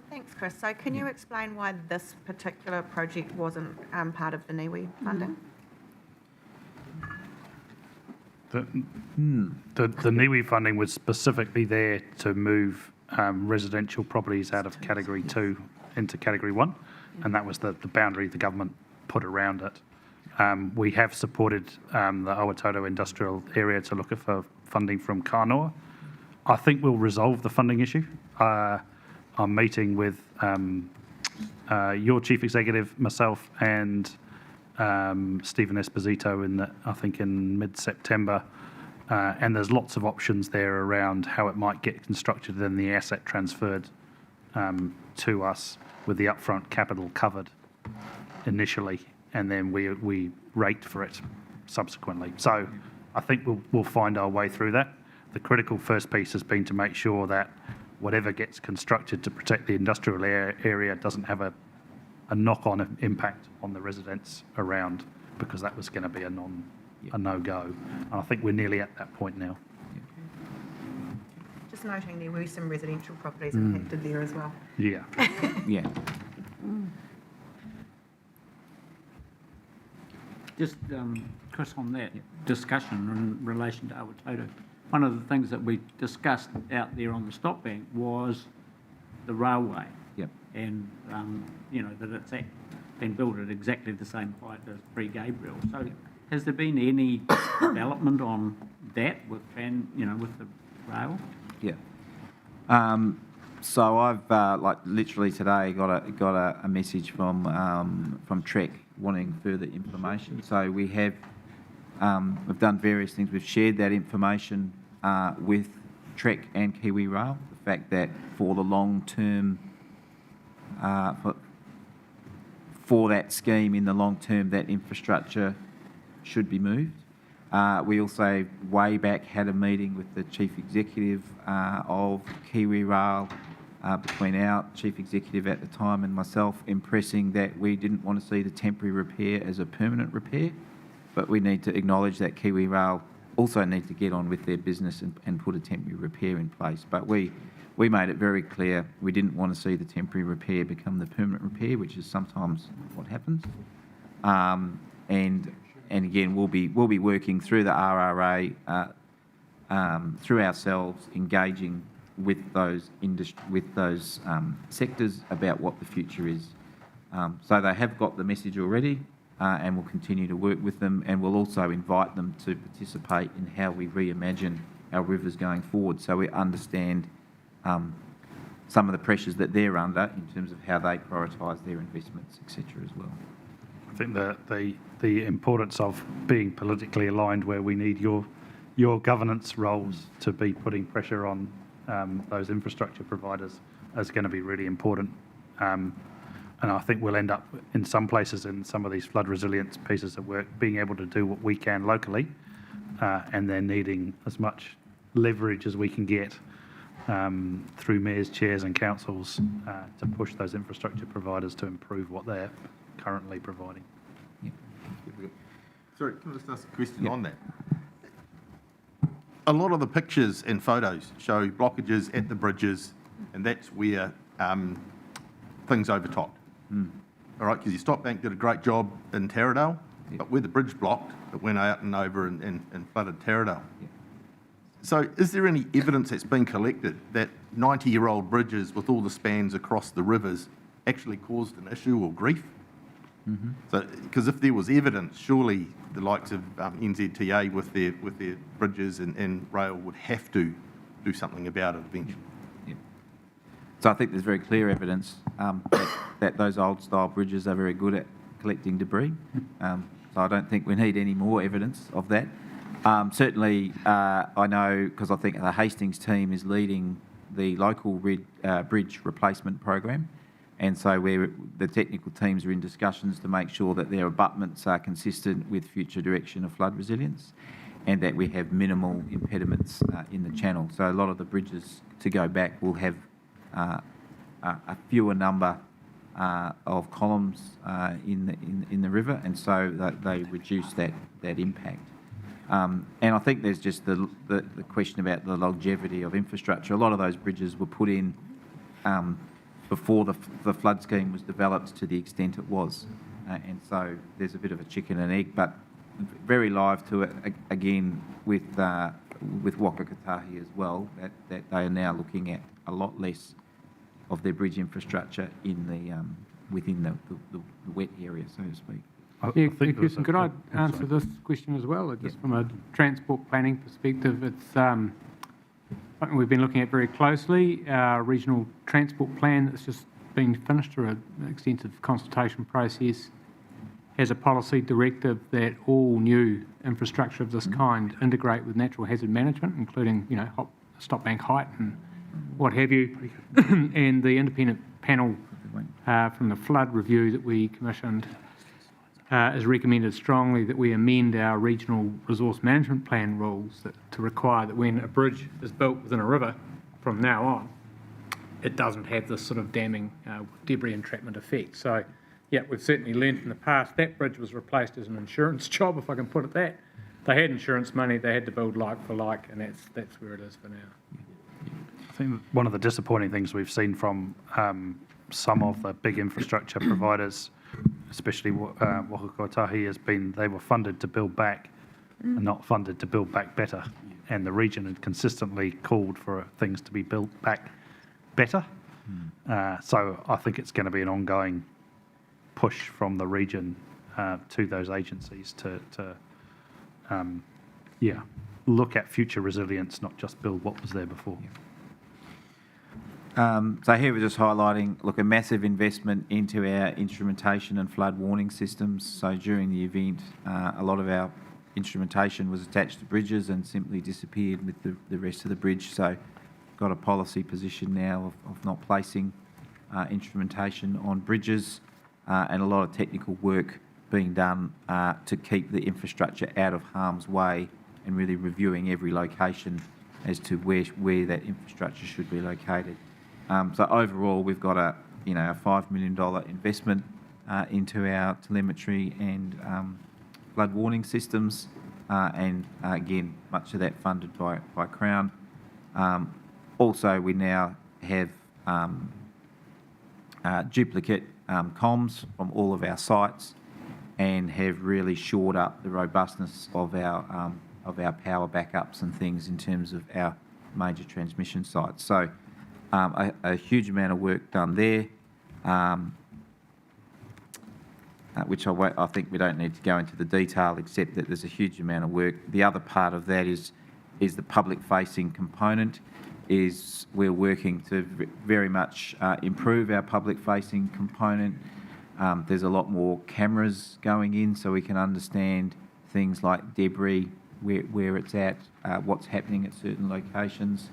Thanks, Chris. So can you explain why this particular project wasn't part of the NIWI funding? The NIWI funding was specifically there to move residential properties out of Category 2 into Category 1, and that was the boundary the government put around it. We have supported the Awatoto industrial area to look at for funding from Kānoa. I think we'll resolve the funding issue. I'm meeting with your chief executive, myself, and Stephen Esposito I think in mid-September, and there's lots of options there around how it might get constructed and then the asset transferred to us with the upfront capital covered initially, and then we rate for it subsequently. So I think we'll find our way through that. The critical first piece has been to make sure that whatever gets constructed to protect the industrial area doesn't have a knock-on impact on the residents around, because that was going to be a no-go. And I think we're nearly at that point now. Just noting there were some residential properties impacted there as well. Yeah. Yeah. Just, Chris, on that discussion in relation to Awatoto, one of the things that we discussed out there on the stop bank was the railway. Yep. And, that it's been built at exactly the same height as pre-Gabriel. So has there been any development on that with the rail? Yeah. So I've literally today got a message from Trek wanting further information. So we've done various things. We've shared that information with Trek and Kiwi Rail. The fact that for the long term, for that scheme in the long term, that infrastructure should be moved. We also, way back, had a meeting with the chief executive of Kiwi Rail, between our chief executive at the time and myself, impressing that we didn't want to see the temporary repair as a permanent repair, but we need to acknowledge that Kiwi Rail also need to get on with their business and put a temporary repair in place. But we made it very clear we didn't want to see the temporary repair become the permanent repair, which is sometimes what happens. And again, we'll be working through the RRA, through ourselves, engaging with those sectors about what the future is. So they have got the message already, and we'll continue to work with them, and we'll also invite them to participate in how we reimagine our rivers going forward, so we understand some of the pressures that they're under in terms of how they prioritise their investments, etc. as well. I think the importance of being politically aligned, where we need your governance roles to be putting pressure on those infrastructure providers, is going to be really important. And I think we'll end up in some places in some of these flood resilience pieces of work being able to do what we can locally, and then needing as much leverage as we can get through mayors, chairs and councils to push those infrastructure providers to improve what they're currently providing. Yeah. Sorry, can I just ask a question on that? A lot of the pictures and photos show blockages at the bridges, and that's where things overtopped. All right, because your stop bank did a great job in Taradale, but where the bridge blocked, it went out and over and flooded Taradale. So is there any evidence that's been collected that 90-year-old bridges with all the spans across the rivers actually caused an issue or grief? So, because if there was evidence, surely the likes of NZTA with their bridges and rail would have to do something about it eventually. So I think there's very clear evidence that those old-style bridges are very good at collecting debris. So I don't think we need any more evidence of that. Certainly, I know, because I think the Hastings team is leading the local bridge replacement program, and so the technical teams are in discussions to make sure that their abutments are consistent with future direction of flood resilience, and that we have minimal impediments in the channel. So a lot of the bridges to go back will have a fewer number of columns in the river, and so that they reduce that impact. And I think there's just the question about the longevity of infrastructure. A lot of those bridges were put in before the flood scheme was developed to the extent it was, and so there's a bit of a chicken and egg, but very live to it again with Waka Kotahi as well, that they are now looking at a lot less of their bridge infrastructure within the wet area, so to speak. Yeah, Kirsten, could I answer this question as well? Just from a transport planning perspective, it's something we've been looking at very closely. Our regional transport plan that's just been finished through an extensive consultation process has a policy directive that all new infrastructure of this kind integrate with natural hazard management, including, stop bank height and what have you. And the independent panel from the flood review that we commissioned has recommended strongly that we amend our regional resource management plan rules to require that when a bridge is built within a river from now on, it doesn't have this sort of damming debris entrapment effect. So, yeah, we've certainly learned in the past that bridge was replaced as an insurance job, if I can put it that. They had insurance money, they had to build like for like, and that's where it is for now. I think one of the disappointing things we've seen from some of the big infrastructure providers, especially Waka Kotahi, has been they were funded to build back and not funded to build back better. And the region had consistently called for things to be built back better. So I think it's going to be an ongoing push from the region to those agencies to look at future resilience, not just build what was there before. So here we're just highlighting, a massive investment into our instrumentation and flood warning systems. So during the event, a lot of our instrumentation was attached to bridges and simply disappeared with the rest of the bridge. So got a policy position now of not placing instrumentation on bridges, and a lot of technical work being done to keep the infrastructure out of harm's way, and really reviewing every location as to where that infrastructure should be located. So overall, we've got a $5 million investment into our telemetry and flood warning systems, and again, much of that funded by Crown. Also, we now have duplicate comms from all of our sites and have really shored up the robustness of our power backups and things in terms of our major transmission sites. So a huge amount of work done there, which I think we don't need to go into the detail, except that there's a huge amount of work. The other part of that is the public-facing component. We're working to very much improve our public-facing component. There's a lot more cameras going in so we can understand things like debris, where it's at, what's happening at certain locations.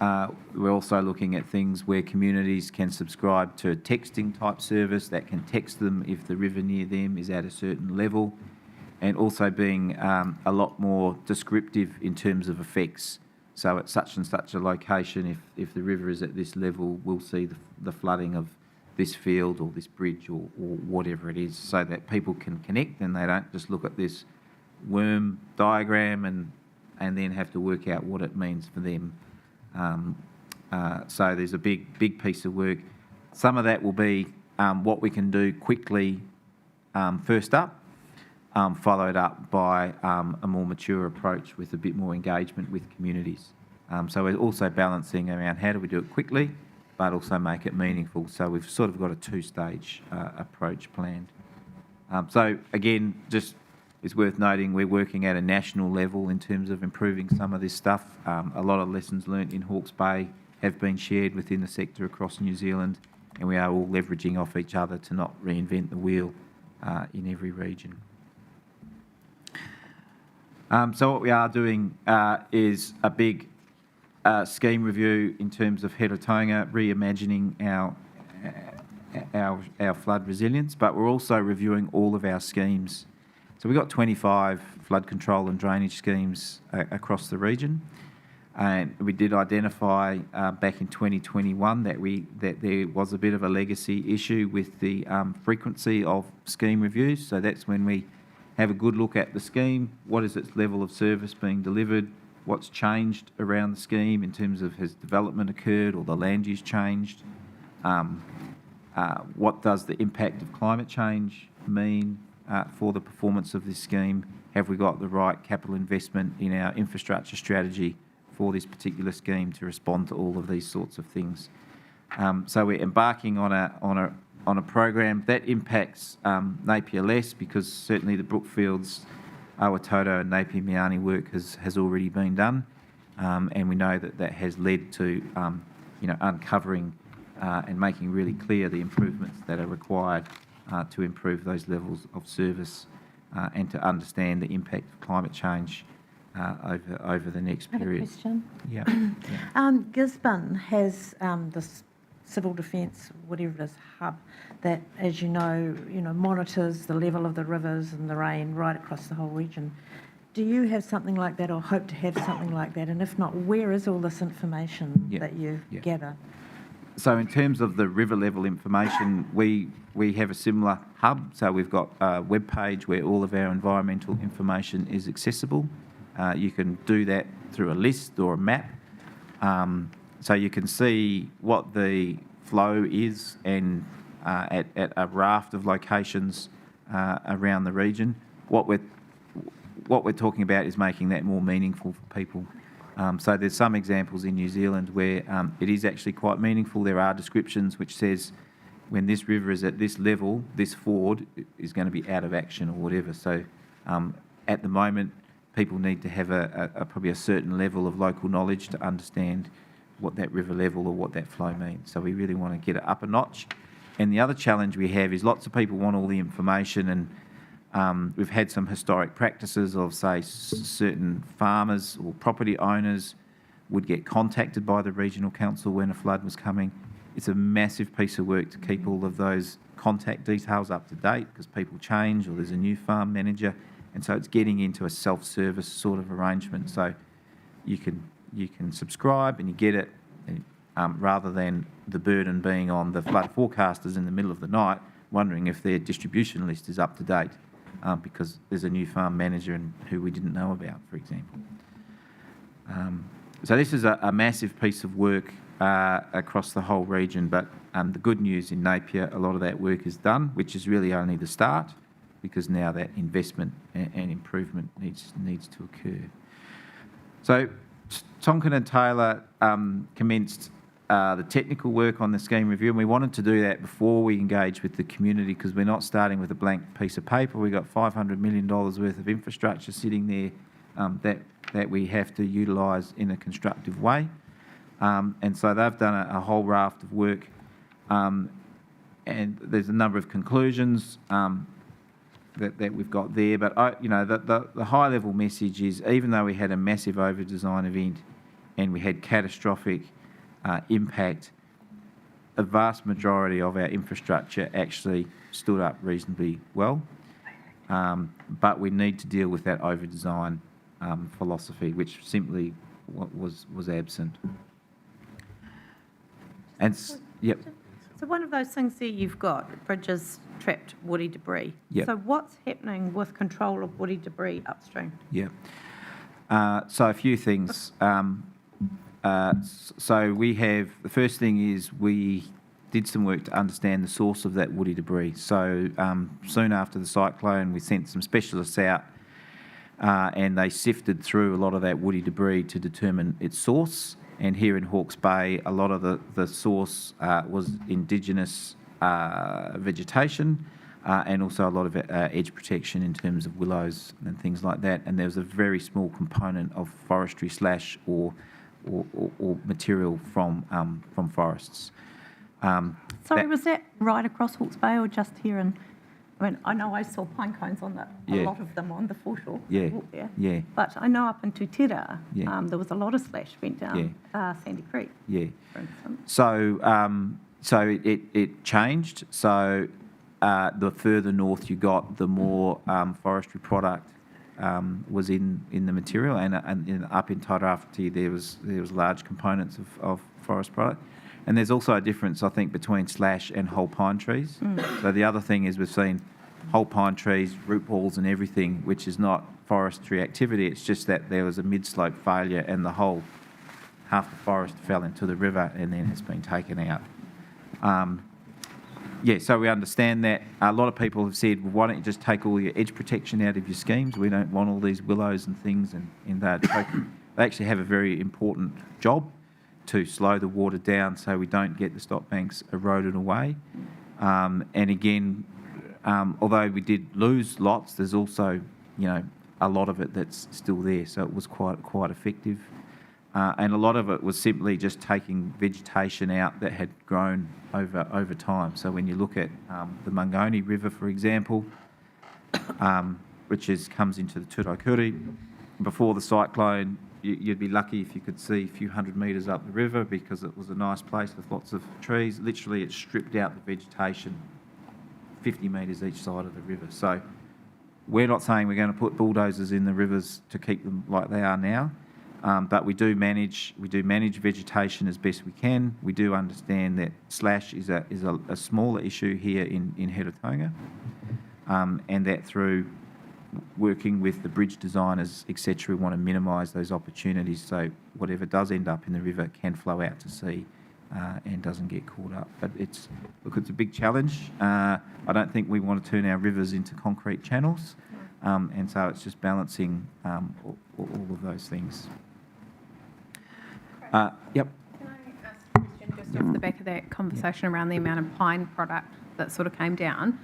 We're also looking at things where communities can subscribe to a texting type service that can text them if the river near them is at a certain level, and also being a lot more descriptive in terms of effects. So at such and such a location, if the river is at this level, we'll see the flooding of this field or this bridge or whatever it is, so that people can connect and they don't just look at this worm diagram and then have to work out what it means for them. So there's a big piece of work. Some of that will be what we can do quickly first up, followed up by a more mature approach with a bit more engagement with communities. So we're also balancing around how do we do it quickly, but also make it meaningful. So we've sort of got a two-stage approach planned. So again, just it's worth noting we're working at a national level in terms of improving some of this stuff. A lot of lessons learnt in Hawke's Bay have been shared within the sector across New Zealand, and we are all leveraging off each other to not reinvent the wheel in every region. So what we are doing is a big scheme review in terms of Heretaunga, reimagining our flood resilience, but we're also reviewing all of our schemes. So we've got 25 flood control and drainage schemes across the region, and we did identify back in 2021 that there was a bit of a legacy issue with the frequency of scheme reviews. So that's when we have a good look at the scheme, what is its level of service being delivered, what's changed around the scheme in terms of has development occurred or the land use changed, what does the impact of climate change mean for the performance of this scheme, have we got the right capital investment in our infrastructure strategy for this particular scheme to respond to all of these sorts of things. So we're embarking on a program that impacts Napier less, because certainly the Brookfields, Awatoto and Napier Meani work has already been done, and we know that has led to uncovering and making really clear the improvements that are required to improve those levels of service and to understand the impact of climate change over the next period. I have a question. Yeah. Gisborne has this civil defence, whatever it is, hub that, as you know, monitors the level of the rivers and the rain right across the whole region. Do you have something like that, or hope to have something like that? And if not, where is all this information that you gather? So in terms of the river level information, we have a similar hub. So we've got a web page where all of our environmental information is accessible. You can do that through a list or a map. So you can see what the flow is and at a raft of locations around the region. What we're talking about is making that more meaningful for people. So there's some examples in New Zealand where it is actually quite meaningful. There are descriptions which says when this river is at this level, this ford is going to be out of action or whatever. So at the moment, people need to have probably a certain level of local knowledge to understand what that river level or what that flow means. So we really want to get it up a notch. And the other challenge we have is lots of people want all the information, and we've had some historic practices of, say, certain farmers or property owners would get contacted by the regional council when a flood was coming. It's a massive piece of work to keep all of those contact details up to date, because people change or there's a new farm manager, and so it's getting into a self-service sort of arrangement. So you can subscribe and you get it, rather than the burden being on the flood forecasters in the middle of the night wondering if their distribution list is up to date. because there's a new farm manager who we didn't know about, for example. So this is a massive piece of work across the whole region, but the good news in Napier, a lot of that work is done, which is really only the start, because now that investment and improvement needs to occur. So Tonkin and Taylor commenced the technical work on the scheme review, and we wanted to do that before we engage with the community, because we're not starting with a blank piece of paper. We've got $500 million worth of infrastructure sitting there that we have to utilise in a constructive way. And so they've done a whole raft of work, and there's a number of conclusions that we've got there. But the high level message is, even though we had a massive over design event and we had catastrophic impact, a vast majority of our infrastructure actually stood up reasonably well. But we need to deal with that over design philosophy, which simply was absent. And yep. So one of those things there you've got, bridges, trapped woody debris. Yep. So what's happening with control of woody debris upstream? Yeah. So a few things. So we have, the first thing is we did some work to understand the source of that woody debris. So soon after the cyclone, we sent some specialists out and they sifted through a lot of that woody debris to determine its source. And here in Hawke's Bay, a lot of the source was indigenous vegetation and also a lot of edge protection in terms of willows and things like that. And there was a very small component of forestry slash or material from forests. Sorry, was that right across Hawke's Bay or just here in... I mean, I know I saw pine cones on a lot of them on the foreshore. Yeah, There. yeah. But I know up in Tutera, Yeah. there was a lot of slash went down Sandy Creek, Yeah. for instance. So it changed. So the further north you got, the more forestry product was in the material, and up in Tairāwhiti there was large components of forest product. And there's also a difference, I think, between slash and whole pine trees. So the other thing is we've seen whole pine trees, root balls and everything, which is not forestry activity. It's just that there was a mid-slope failure and the whole half the forest fell into the river and then has been taken out. So we understand that. A lot of people have said, well, why don't you just take all your edge protection out of your schemes? We don't want all these willows and things in that. They actually have a very important job to slow the water down so we don't get the stop banks eroded away. And again, although we did lose lots, there's also, a lot of it that's still there. So it was quite effective. And a lot of it was simply just taking vegetation out that had grown over time. So when you look at the Mangoni River, for example, which comes into the Turaikuri, before the cyclone, you'd be lucky if you could see a few hundred metres up the river because it was a nice place with lots of trees. Literally, it stripped out the vegetation 50 metres each side of the river. So we're not saying we're going to put bulldozers in the rivers to keep them like they are now, but we do manage vegetation as best we can. We do understand that slash is a smaller issue here in Heretaunga, and that through working with the bridge designers, etc., we want to minimise those opportunities so whatever does end up in the river can flow out to sea and doesn't get caught up. But it's a big challenge. I don't think we want to turn our rivers into concrete channels, and so it's just balancing all of those things. Yep. Can I ask a question just off the back of that conversation around the amount of pine product that sort of came down?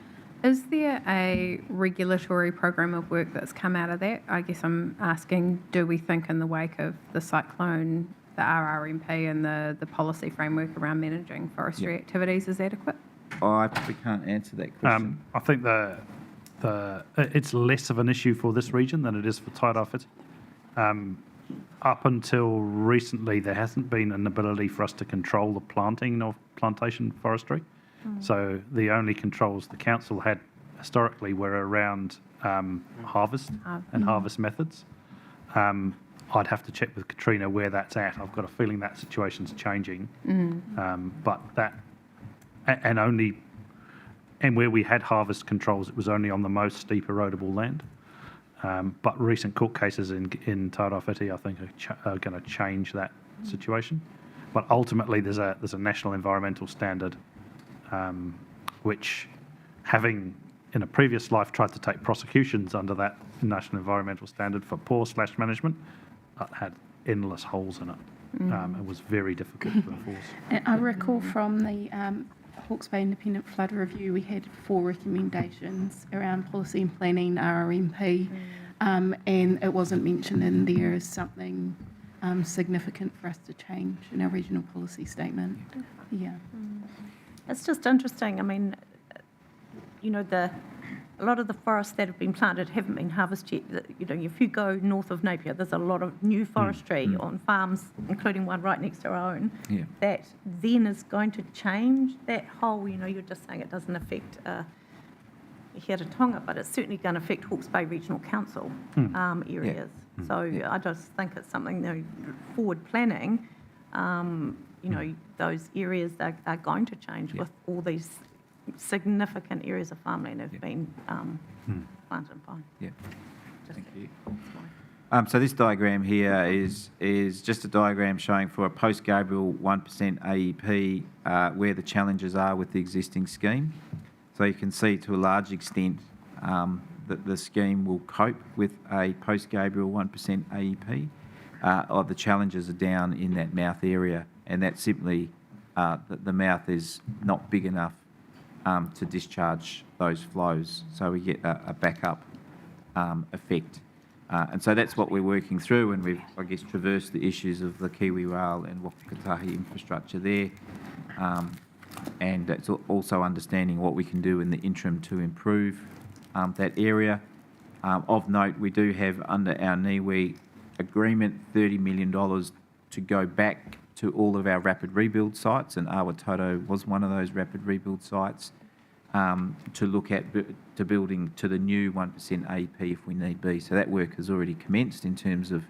Is there a regulatory program of work that's come out of that? I guess I'm asking, do we think in the wake of the cyclone, the RRMP and the policy framework around managing forestry activities is adequate? I probably can't answer that question. I think it's less of an issue for this region than it is for Tairāwhiti. Up until recently, there hasn't been an ability for us to control the planting of plantation forestry. So the only controls the council had historically were around harvest and harvest methods. I'd have to check with Katrina where that's at. I've got a feeling that situation's changing. But that, and only And where we had harvest controls, it was only on the most steep erodible land. But recent court cases in Tairawhiti, I think, are going to change that situation. But ultimately, there's a national environmental standard, which, having in a previous life tried to take prosecutions under that national environmental standard for poor management, had endless holes in it. It was very difficult to enforce. And I recall from the Hawke's Bay Independent Flood Review, we had 4 recommendations around policy and planning, RRMP, and it wasn't mentioned in there as something significant for us to change in our regional policy statement. Yeah. It's just interesting. I mean, you know, a lot of the forests that have been planted haven't been harvested yet. You know, if you go north of Napier, there's a lot of new forestry on farms, including one right next to our own, that then is going to change that whole, you know, you're just saying it doesn't affect Hiaratonga, but it's certainly going to affect Hawke's Bay Regional Council areas. So I just think it's something, you know, forward planning, you know, those areas are going to change with all these significant areas of farmland have been planted and pine. Yeah. Thank you. So this diagram here is just a diagram showing for a post-Gabriel 1% AEP where the challenges are with the existing scheme. So you can see to a large extent that the scheme will cope with a post-Gabriel 1% AEP. The challenges are down in that mouth area, and that's simply that the mouth is not big enough to discharge those flows, so we get a backup effect. And so that's what we're working through, and we've, I guess, traversed the issues of the Kiwi Rail and Wakatahi infrastructure there. And it's also understanding what we can do in the interim to improve that area. Of note, we do have under our NIWI agreement $30 million to go back to all of our rapid rebuild sites, and Awatoto was one of those rapid rebuild sites, to look at to building to the new 1% AEP if we need be. So that work has already commenced in terms of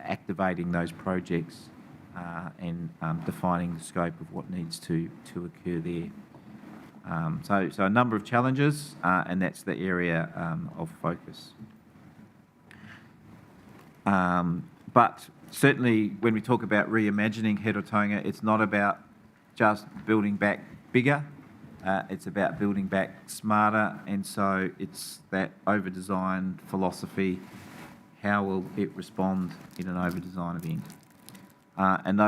activating those projects and defining the scope of what needs to occur there. So a number of challenges, and that's the area of focus. But certainly when we talk about reimagining Hiaratonga, it's not about just building back bigger, it's about building back smarter, and so it's that over-designed philosophy. How will it respond in an over-design event? And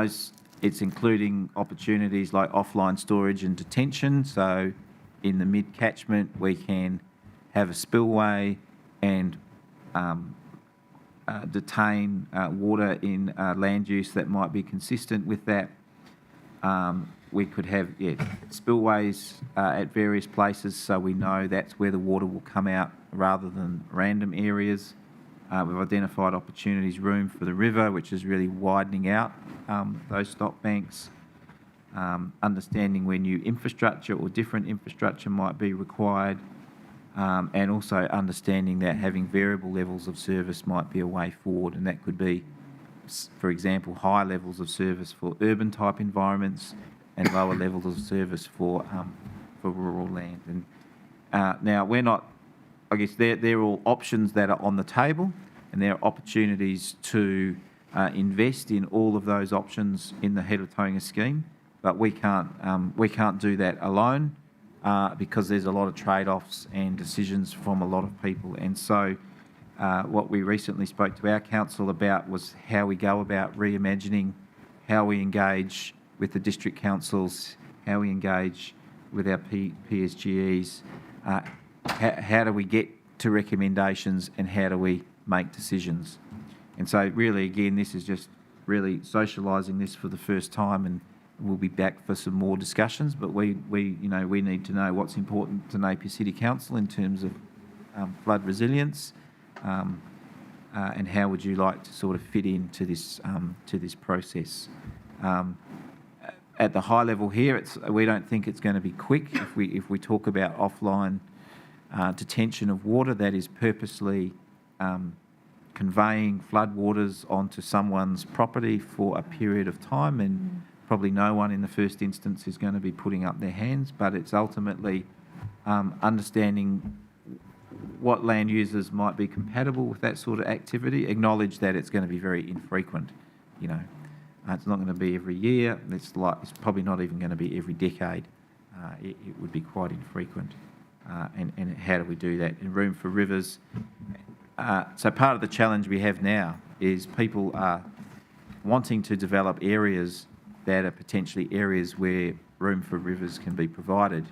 it's including opportunities like offline storage and detention. So in the mid-catchment, we can have a spillway and detain water in land use that might be consistent with that. We could have spillways at various places, so we know that's where the water will come out rather than random areas. We've identified opportunities, room for the river, which is really widening out those stock banks. Understanding where new infrastructure or different infrastructure might be required. And also understanding that having variable levels of service might be a way forward, and that could be, for example, high levels of service for urban type environments and lower levels of service for rural land. And now we're not, I guess they're all options that are on the table, and there are opportunities to invest in all of those options in the Hiaratonga scheme, but we can't do that alone. Because there's a lot of trade-offs and decisions from a lot of people. And so what we recently spoke to our council about was how we go about reimagining, how we engage with the district councils, how we engage with our PSGEs, how do we get to recommendations, and how do we make decisions. And so really, again, this is just really socialising this for the first time, and we'll be back for some more discussions, but we need to know what's important to Napier City Council in terms of flood resilience, and how would you like to sort of fit into this process. At the high level here, we don't think it's going to be quick. If we talk about offline detention of water, that is purposely conveying flood waters onto someone's property for a period of time, and probably no one in the first instance is going to be putting up their hands, but it's ultimately understanding what land users might be compatible with that sort of activity, acknowledge that it's going to be very infrequent, you know. It's not going to be every year, it's probably not even going to be every decade. It would be quite infrequent. And how do we do that? In Room for Rivers, so part of the challenge we have now is people are wanting to develop areas that are potentially areas where Room for Rivers can be provided.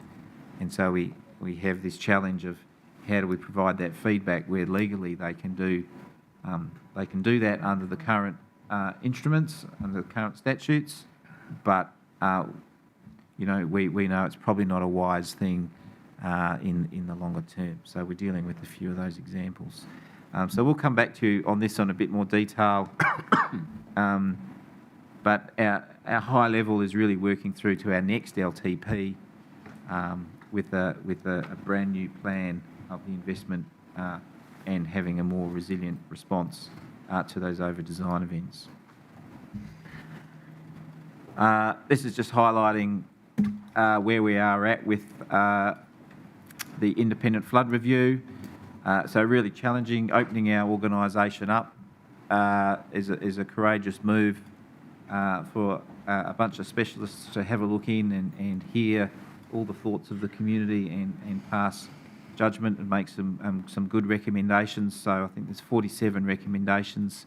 And so we have this challenge of how do we provide that feedback where legally they can do that under the current instruments, under the current statutes, but you know, we know it's probably not a wise thing in the longer term. So we're dealing with a few of those examples. So we'll come back to you on this on a bit more detail. But our high level is really working through to our next LTP with a brand new plan of the investment and having a more resilient response to those over-design events. This is just highlighting where we are at with the independent flood review. So really challenging. Opening our organisation up is a courageous move for a bunch of specialists to have a look in and hear all the thoughts of the community and pass judgment and make some good recommendations. So I think there's 47 recommendations,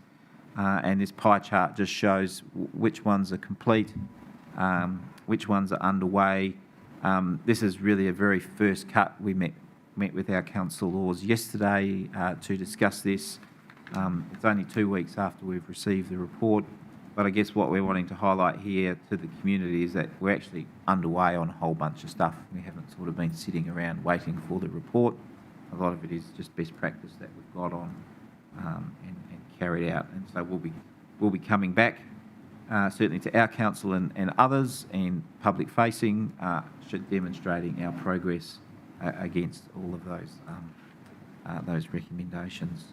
and this pie chart just shows which ones are complete, which ones are underway. This is really a very first cut. We met with our council laws yesterday to discuss this. It's only 2 weeks after we've received the report, but I guess what we're wanting to highlight here to the community is that we're actually underway on a whole bunch of stuff. We haven't sort of been sitting around waiting for the report. A lot of it is just best practice that we've got on and carried out. And so we'll be coming back certainly to our council and others and public facing, demonstrating our progress against all of those recommendations.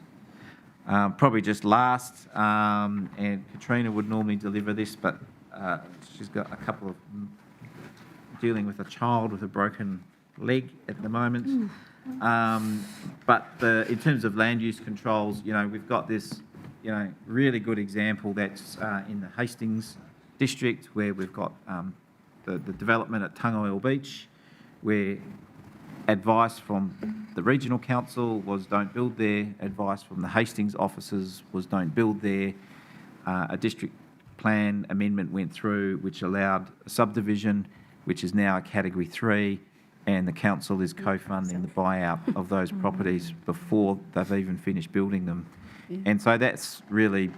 Probably just last, and Katrina would normally deliver this, but she's got a couple of dealing with a child with a broken leg at the moment. But in terms of land use controls, you know, we've got this, you know, really good example that's in the Hastings district where we've got the development at Tungoil Beach, where advice from the regional council was don't build there, advice from the Hastings officers was don't build there. A district plan amendment went through which allowed a subdivision, which is now a category 3, and the council is co-funding the buyout of those properties before they've even finished building them. And so that's really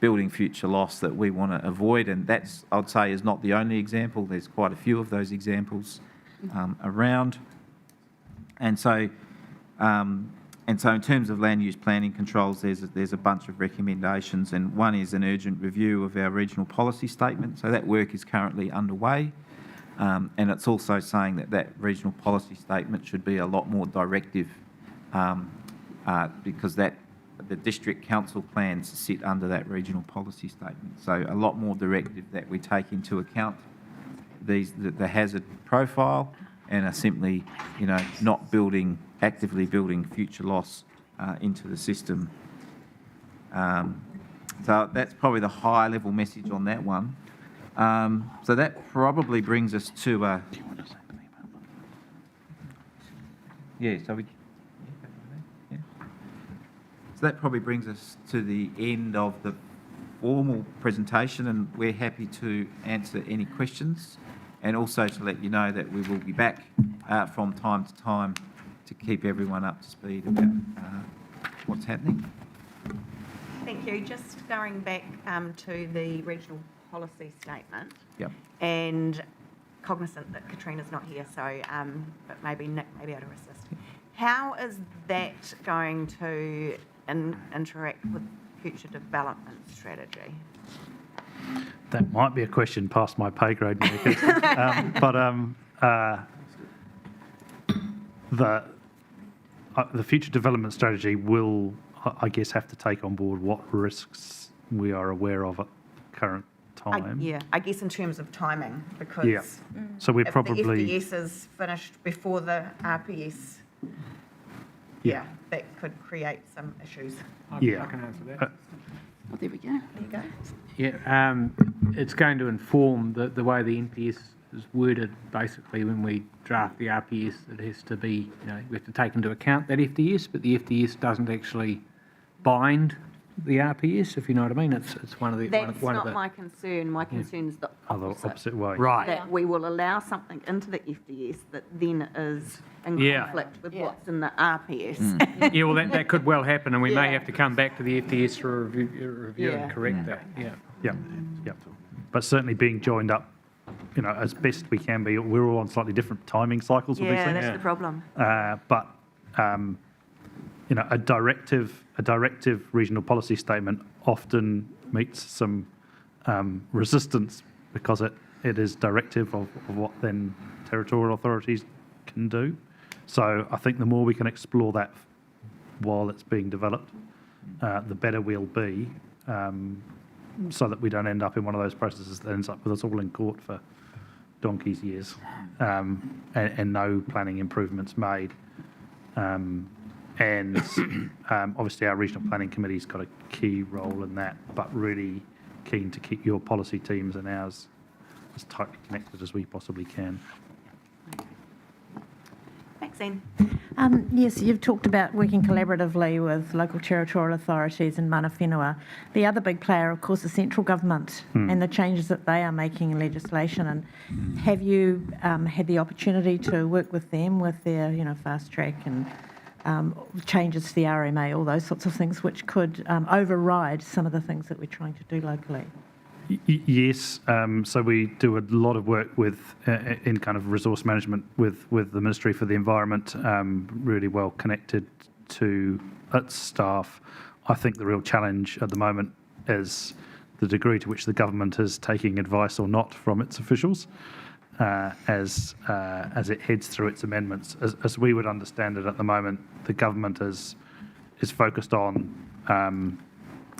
building future loss that we want to avoid, and that's, I'd say, is not the only example. There's quite a few of those examples around. And so in terms of land use planning controls, there's a bunch of recommendations, and one is an urgent review of our regional policy statement. So that work is currently underway, and it's also saying that regional policy statement should be a lot more directive because the district council plans sit under that regional policy statement. So a lot more directive that we take into account the hazard profile and are simply, you know, not actively building future loss into the system. So that's probably the high-level message on that one. So that probably brings us to a... Do you want to say something about that? Yeah, so so that probably brings us to the end of the formal presentation, and we're happy to answer any questions, and also to let you know that we will be back from time to time to keep everyone up to speed about what's happening. Thank you. Just going back to the regional policy statement. Yep. And cognizant that Katrina's not here, so but maybe Nick may be able to assist. How is that going to interact with future development strategy? That might be a question past my pay grade, Mary. The future development strategy will, I guess, have to take on board what risks we are aware of at the current time. I guess in terms of timing, because Yeah. So we're if probably, the FDS is finished before the RPS, that could create some issues. I Yeah. can answer that. Oh, there we go. There you go. Yeah, it's going to inform the way the NPS is worded. Basically, when we draft the RPS, it has to be, we have to take into account that FDS, but the FDS doesn't actually bind the RPS, if you know what I mean. It's one of the... That's one of not the, my concern. My concern is the opposite way. Right. that we will allow something into the FDS that then is in Yeah. conflict with what's in the RPS. Yeah, well, that could well happen, and we may Yeah. have to come back to the FDS for a review and correct that. Yeah. Yeah, yeah. But certainly being joined up, as best we can be. We're all on slightly different timing cycles with these Yeah, things. that's the problem. But a directive regional policy statement often meets some resistance because it is directive of what then territorial authorities can do. So I think the more we can explore that while it's being developed, the better we'll be, so that we don't end up in one of those processes that ends up with us all in court for donkey's years, and no planning improvements made. And obviously our regional planning committee's got a key role in that, but really keen to keep your policy teams and ours as tightly connected as we possibly can. Maxine. Yes, you've talked about working collaboratively with local territorial authorities and mana whenua. The other big player, of course, is central government and the changes that they are making in legislation. And have you had the opportunity to work with them with their, fast track and changes to the RMA, all those sorts of things, which could override some of the things that we're trying to do locally? Yes, so we do a lot of work with in kind of resource management with the Ministry for the Environment, really well connected to its staff. I think the real challenge at the moment is the degree to which the government is taking advice or not from its officials as it heads through its amendments. As we would understand it at the moment, the government is focused on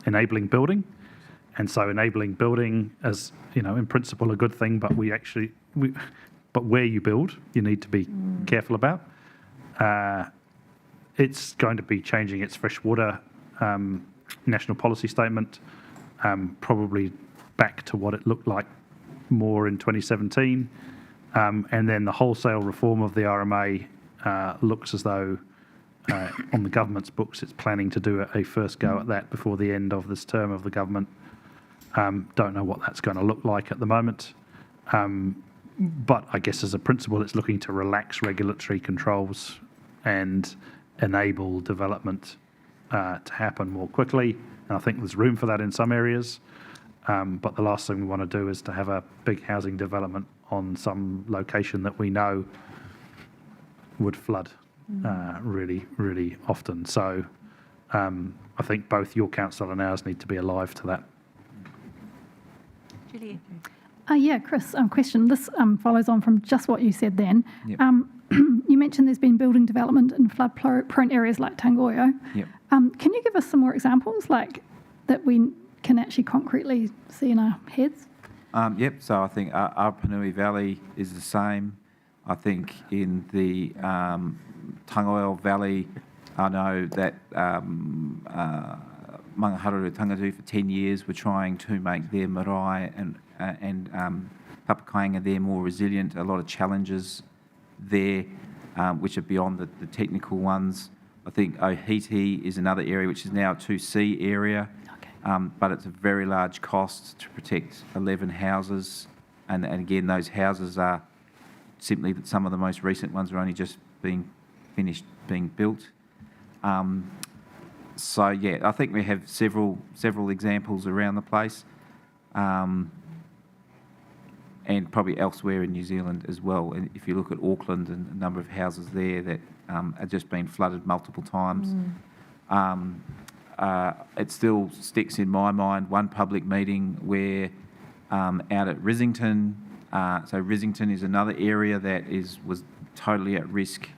enabling building. And so enabling building is, in principle, a good thing, but but where you build, you need to be careful about. It's going to be changing its freshwater national policy statement, probably back to what it looked like more in 2017. And then the wholesale reform of the RMA looks as though on the government's books, it's planning to do a first go at that before the end of this term of the government. Don't know what that's going to look like at the moment. But I guess as a principle, it's looking to relax regulatory controls and enable development to happen more quickly. And I think there's room for that in some areas. But the last thing we want to do is to have a big housing development on some location that we know would flood really, really often. So I think both your council and ours need to be alive to that. Julia. Yeah, Chris, question. This follows on from just what you said then. Yep. You mentioned there's been building development in flood-prone areas like Tangoio. Yep. Can you give us some more examples like that we can actually concretely see in our heads? Yep, so I think Arapanui Valley is the same. I think in the Tangoil Valley, I know that Mangaharuru Tangatu for 10 years were trying to make their marae and Papakainga there more resilient. A lot of challenges there, which are beyond the technical ones. I think Ohiti is another area which is now a 2C area, but it's a very large cost to protect 11 houses. And again, those houses are simply that some of the most recent ones are only just being finished being built. So yeah, I think we have several examples around the place, and probably elsewhere in New Zealand as well. And if you look at Auckland and a number of houses there that have just been flooded multiple times, it still sticks in my mind. One public meeting where out at Risington, so Risington is another area that was totally at risk.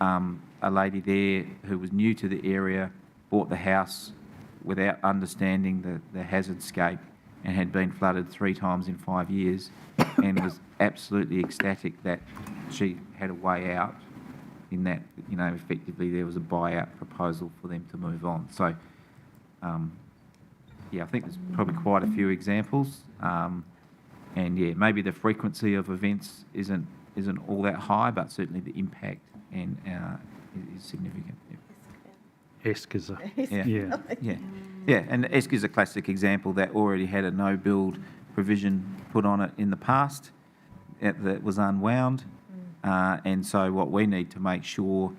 A lady there who was new to the area bought the house without understanding the hazardscape, and had been flooded 3 times in 5 years, and was absolutely ecstatic that she had a way out, in that, you know, effectively there was a buyout proposal for them to move on. So, yeah, I think there's probably quite a few examples. And yeah, maybe the frequency of events isn't all that high, but certainly the impact and is significant. Yeah. ESC is a... Yeah, and ESC is a classic example that already had a no-build provision put on it in the past that was unwound. And so what we need to make sure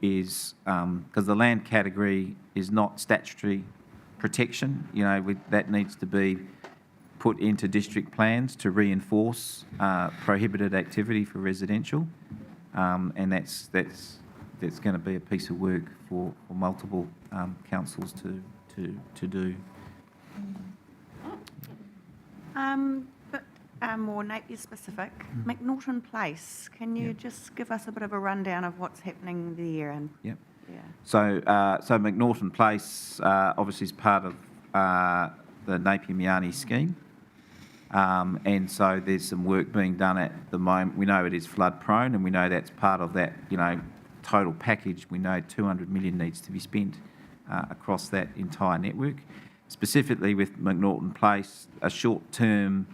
is, because the land category is not statutory protection, you know, that needs to be put into district plans to reinforce prohibited activity for residential, and that's going to be a piece of work for multiple councils to do. But more Napier specific, McNaughton Place. Can you just give us a bit of a rundown of what's happening there? And Yep. yeah. So McNaughton Place obviously is part of the Napier Miani scheme. And so there's some work being done at the moment. We know it is flood prone, and we know that's part of that, you know, total package. We know 200 million needs to be spent across that entire network. Specifically with McNaughton Place, a short-term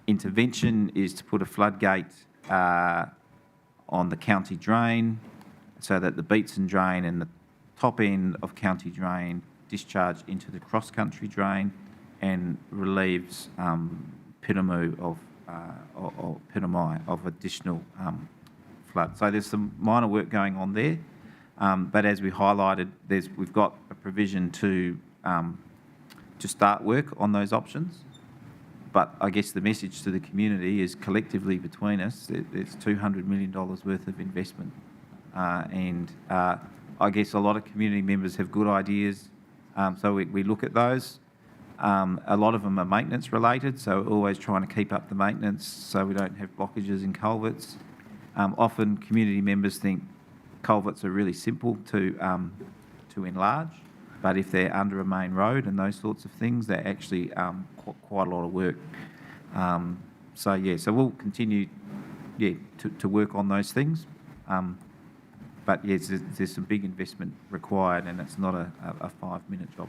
intervention is to put a floodgate on the county drain, so that the Beatson drain and the top end of county drain discharge into the cross-country drain and relieves Piramu or Piramai of additional flood. So there's some minor work going on there, but as we highlighted, we've got a provision to start work on those options. But I guess the message to the community is, collectively between us, there's $200 million worth of investment, and I guess a lot of community members have good ideas, so we look at those. A lot of them are maintenance related, so we're always trying to keep up the maintenance so we don't have blockages in culverts. Often community members think culverts are really simple to enlarge, but if they're under a main road and those sorts of things, they're actually quite a lot of work. So we'll continue to work on those things. But yes, there's some big investment required, and it's not a 5-minute job.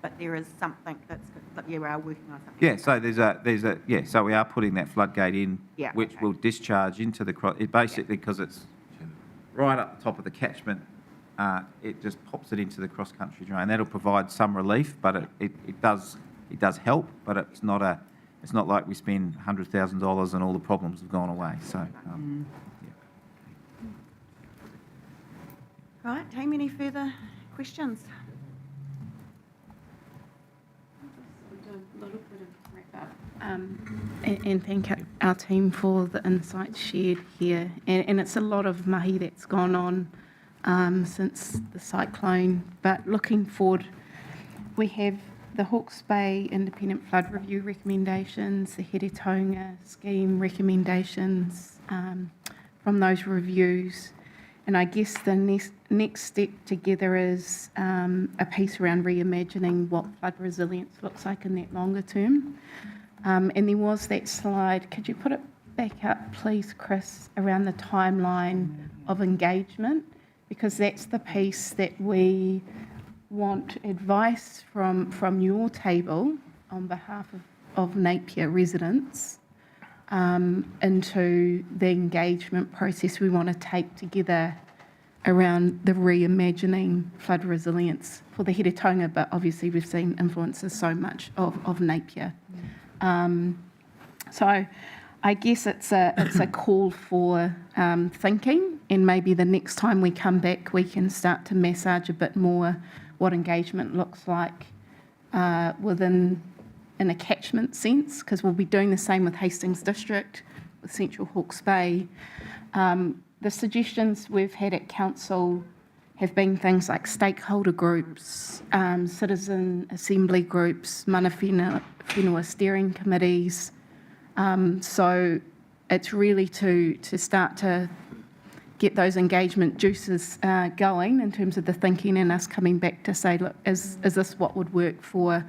But there is something that you are working on. Something. Yeah, so so we are putting that floodgate in, which will discharge into the cross. It basically, because it's right up the top of the catchment, it just pops it into the cross-country drain. That'll provide some relief, but it does help. But it's not like we spend $100,000 and all the problems have gone away. So. Right, team, any further questions? And thank our team for the insights shared here. And it's a lot of mahi that's gone on since the cyclone. But looking forward, we have the Hawke's Bay Independent Flood Review recommendations, the Heretaunga scheme recommendations from those reviews. And I guess the next step together is a piece around reimagining what flood resilience looks like in that longer term. And there was that slide, could you put it back up please, Chris, around the timeline of engagement? Because that's the piece that we want advice from your table on behalf of Napier residents into the engagement process we want to take together around the reimagining flood resilience for the Heretaunga, but obviously we've seen influences so much of Napier. So I guess it's a call for thinking, and maybe the next time we come back we can start to massage a bit more what engagement looks like in a catchment sense, because we'll be doing the same with Hastings District, with Central Hawke's Bay. The suggestions we've had at council have been things like stakeholder groups, citizen assembly groups, mana whenua steering committees. So it's really to start to get those engagement juices going in terms of the thinking and us coming back to say, look, is this what would work for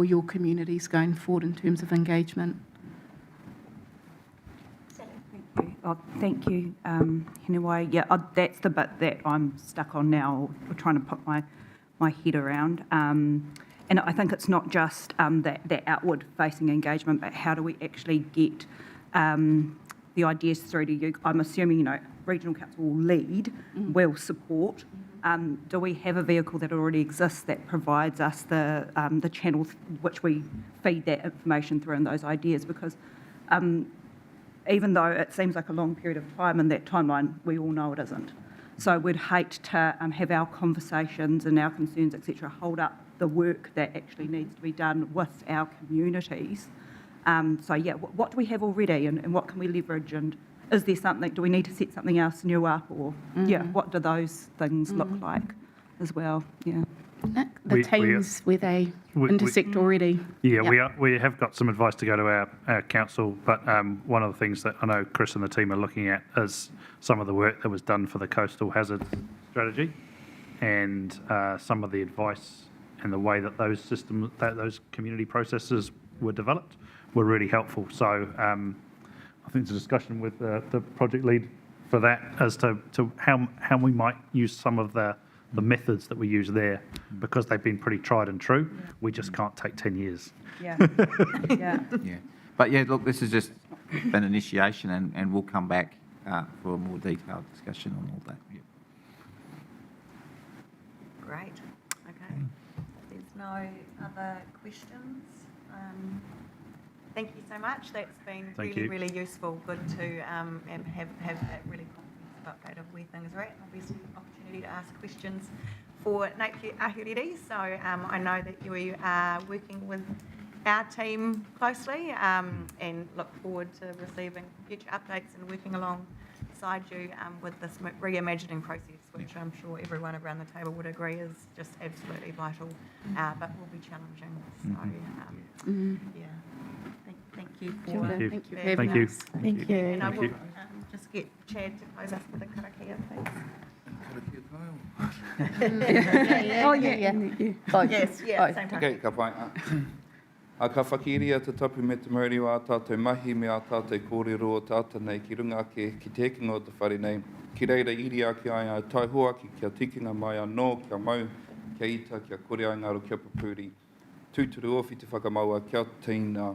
your communities going forward in terms of engagement? Thank you, Henaway. Yeah, that's the bit that I'm stuck on now, or trying to put my head around. And I think it's not just that outward-facing engagement, but how do we actually get the ideas through to you? I'm assuming, Regional Council will lead, will support. Do we have a vehicle that already exists that provides us the channel which we feed that information through and those ideas? Because even though it seems like a long period of time, in that timeline, we all know it isn't. So we'd hate to have our conversations and our concerns, etc., hold up the work that actually needs to be done with our communities. So yeah, what do we have already, and what can we leverage, and is there something, do we need to set something else new up, or yeah, what do those things look like as well? Yeah. Nick, the teams where they intersect already. Yeah, we have got some advice to go to our council, but one of the things that I know Chris and the team are looking at is some of the work that was done for the coastal hazard strategy, and some of the advice and the way that those systems, those community processes were developed were really helpful. So I think it's a discussion with the project lead for that as to how we might use some of the methods that we use there, because they've been pretty tried and true. Yeah. We just can't take 10 years. Yeah. Yeah. Yeah. But yeah, look, this has just an initiation, and we'll come back for a more detailed discussion on all that. Yeah. Great. Okay. There's no other questions. Thank you so much. That's been really useful. Good to have that really comprehensive update of where things are at. Obviously, opportunity to ask questions for Napier Ahuriri. So I know that you are working with our team closely and look forward to receiving future updates and working alongside you with this reimagining process, which I'm sure everyone around the table would agree is just absolutely vital, but will be challenging. So, yeah. Thank you for Thank you. having us. Thank you. And I will just get Chad to close us with a karakia, please. Oh, yeah. Both. Yes, yeah, same time. Okay, ka pai. A ka whakiria te tapu me te mauri o a tātou mahi me a tātou kōrero o tātou nei ki runga ki tekinga o te whare nei. Ki reira iri a ki ai a tai hoa ki kia tikinga mai anō, kia mau, kia ita, kia kore ai ngaro kia papuri. Tūturu ofi te whakamaua kia tīna.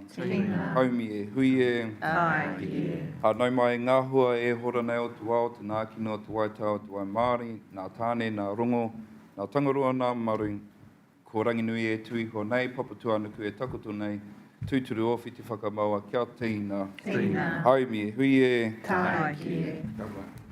Haumi e hui e. Ha nau mai ngā hua e hora nei o tu ao, te nākino o tu waitau o tu wai Māori, nā tāne, nā rongo, nā tangaroa nā maru. Ko ranginui e tui ho nei, papatua nuku e takoto nei. Tūturu ofi te whakamaua kia tīna. Haumi e hui e. Kia pai.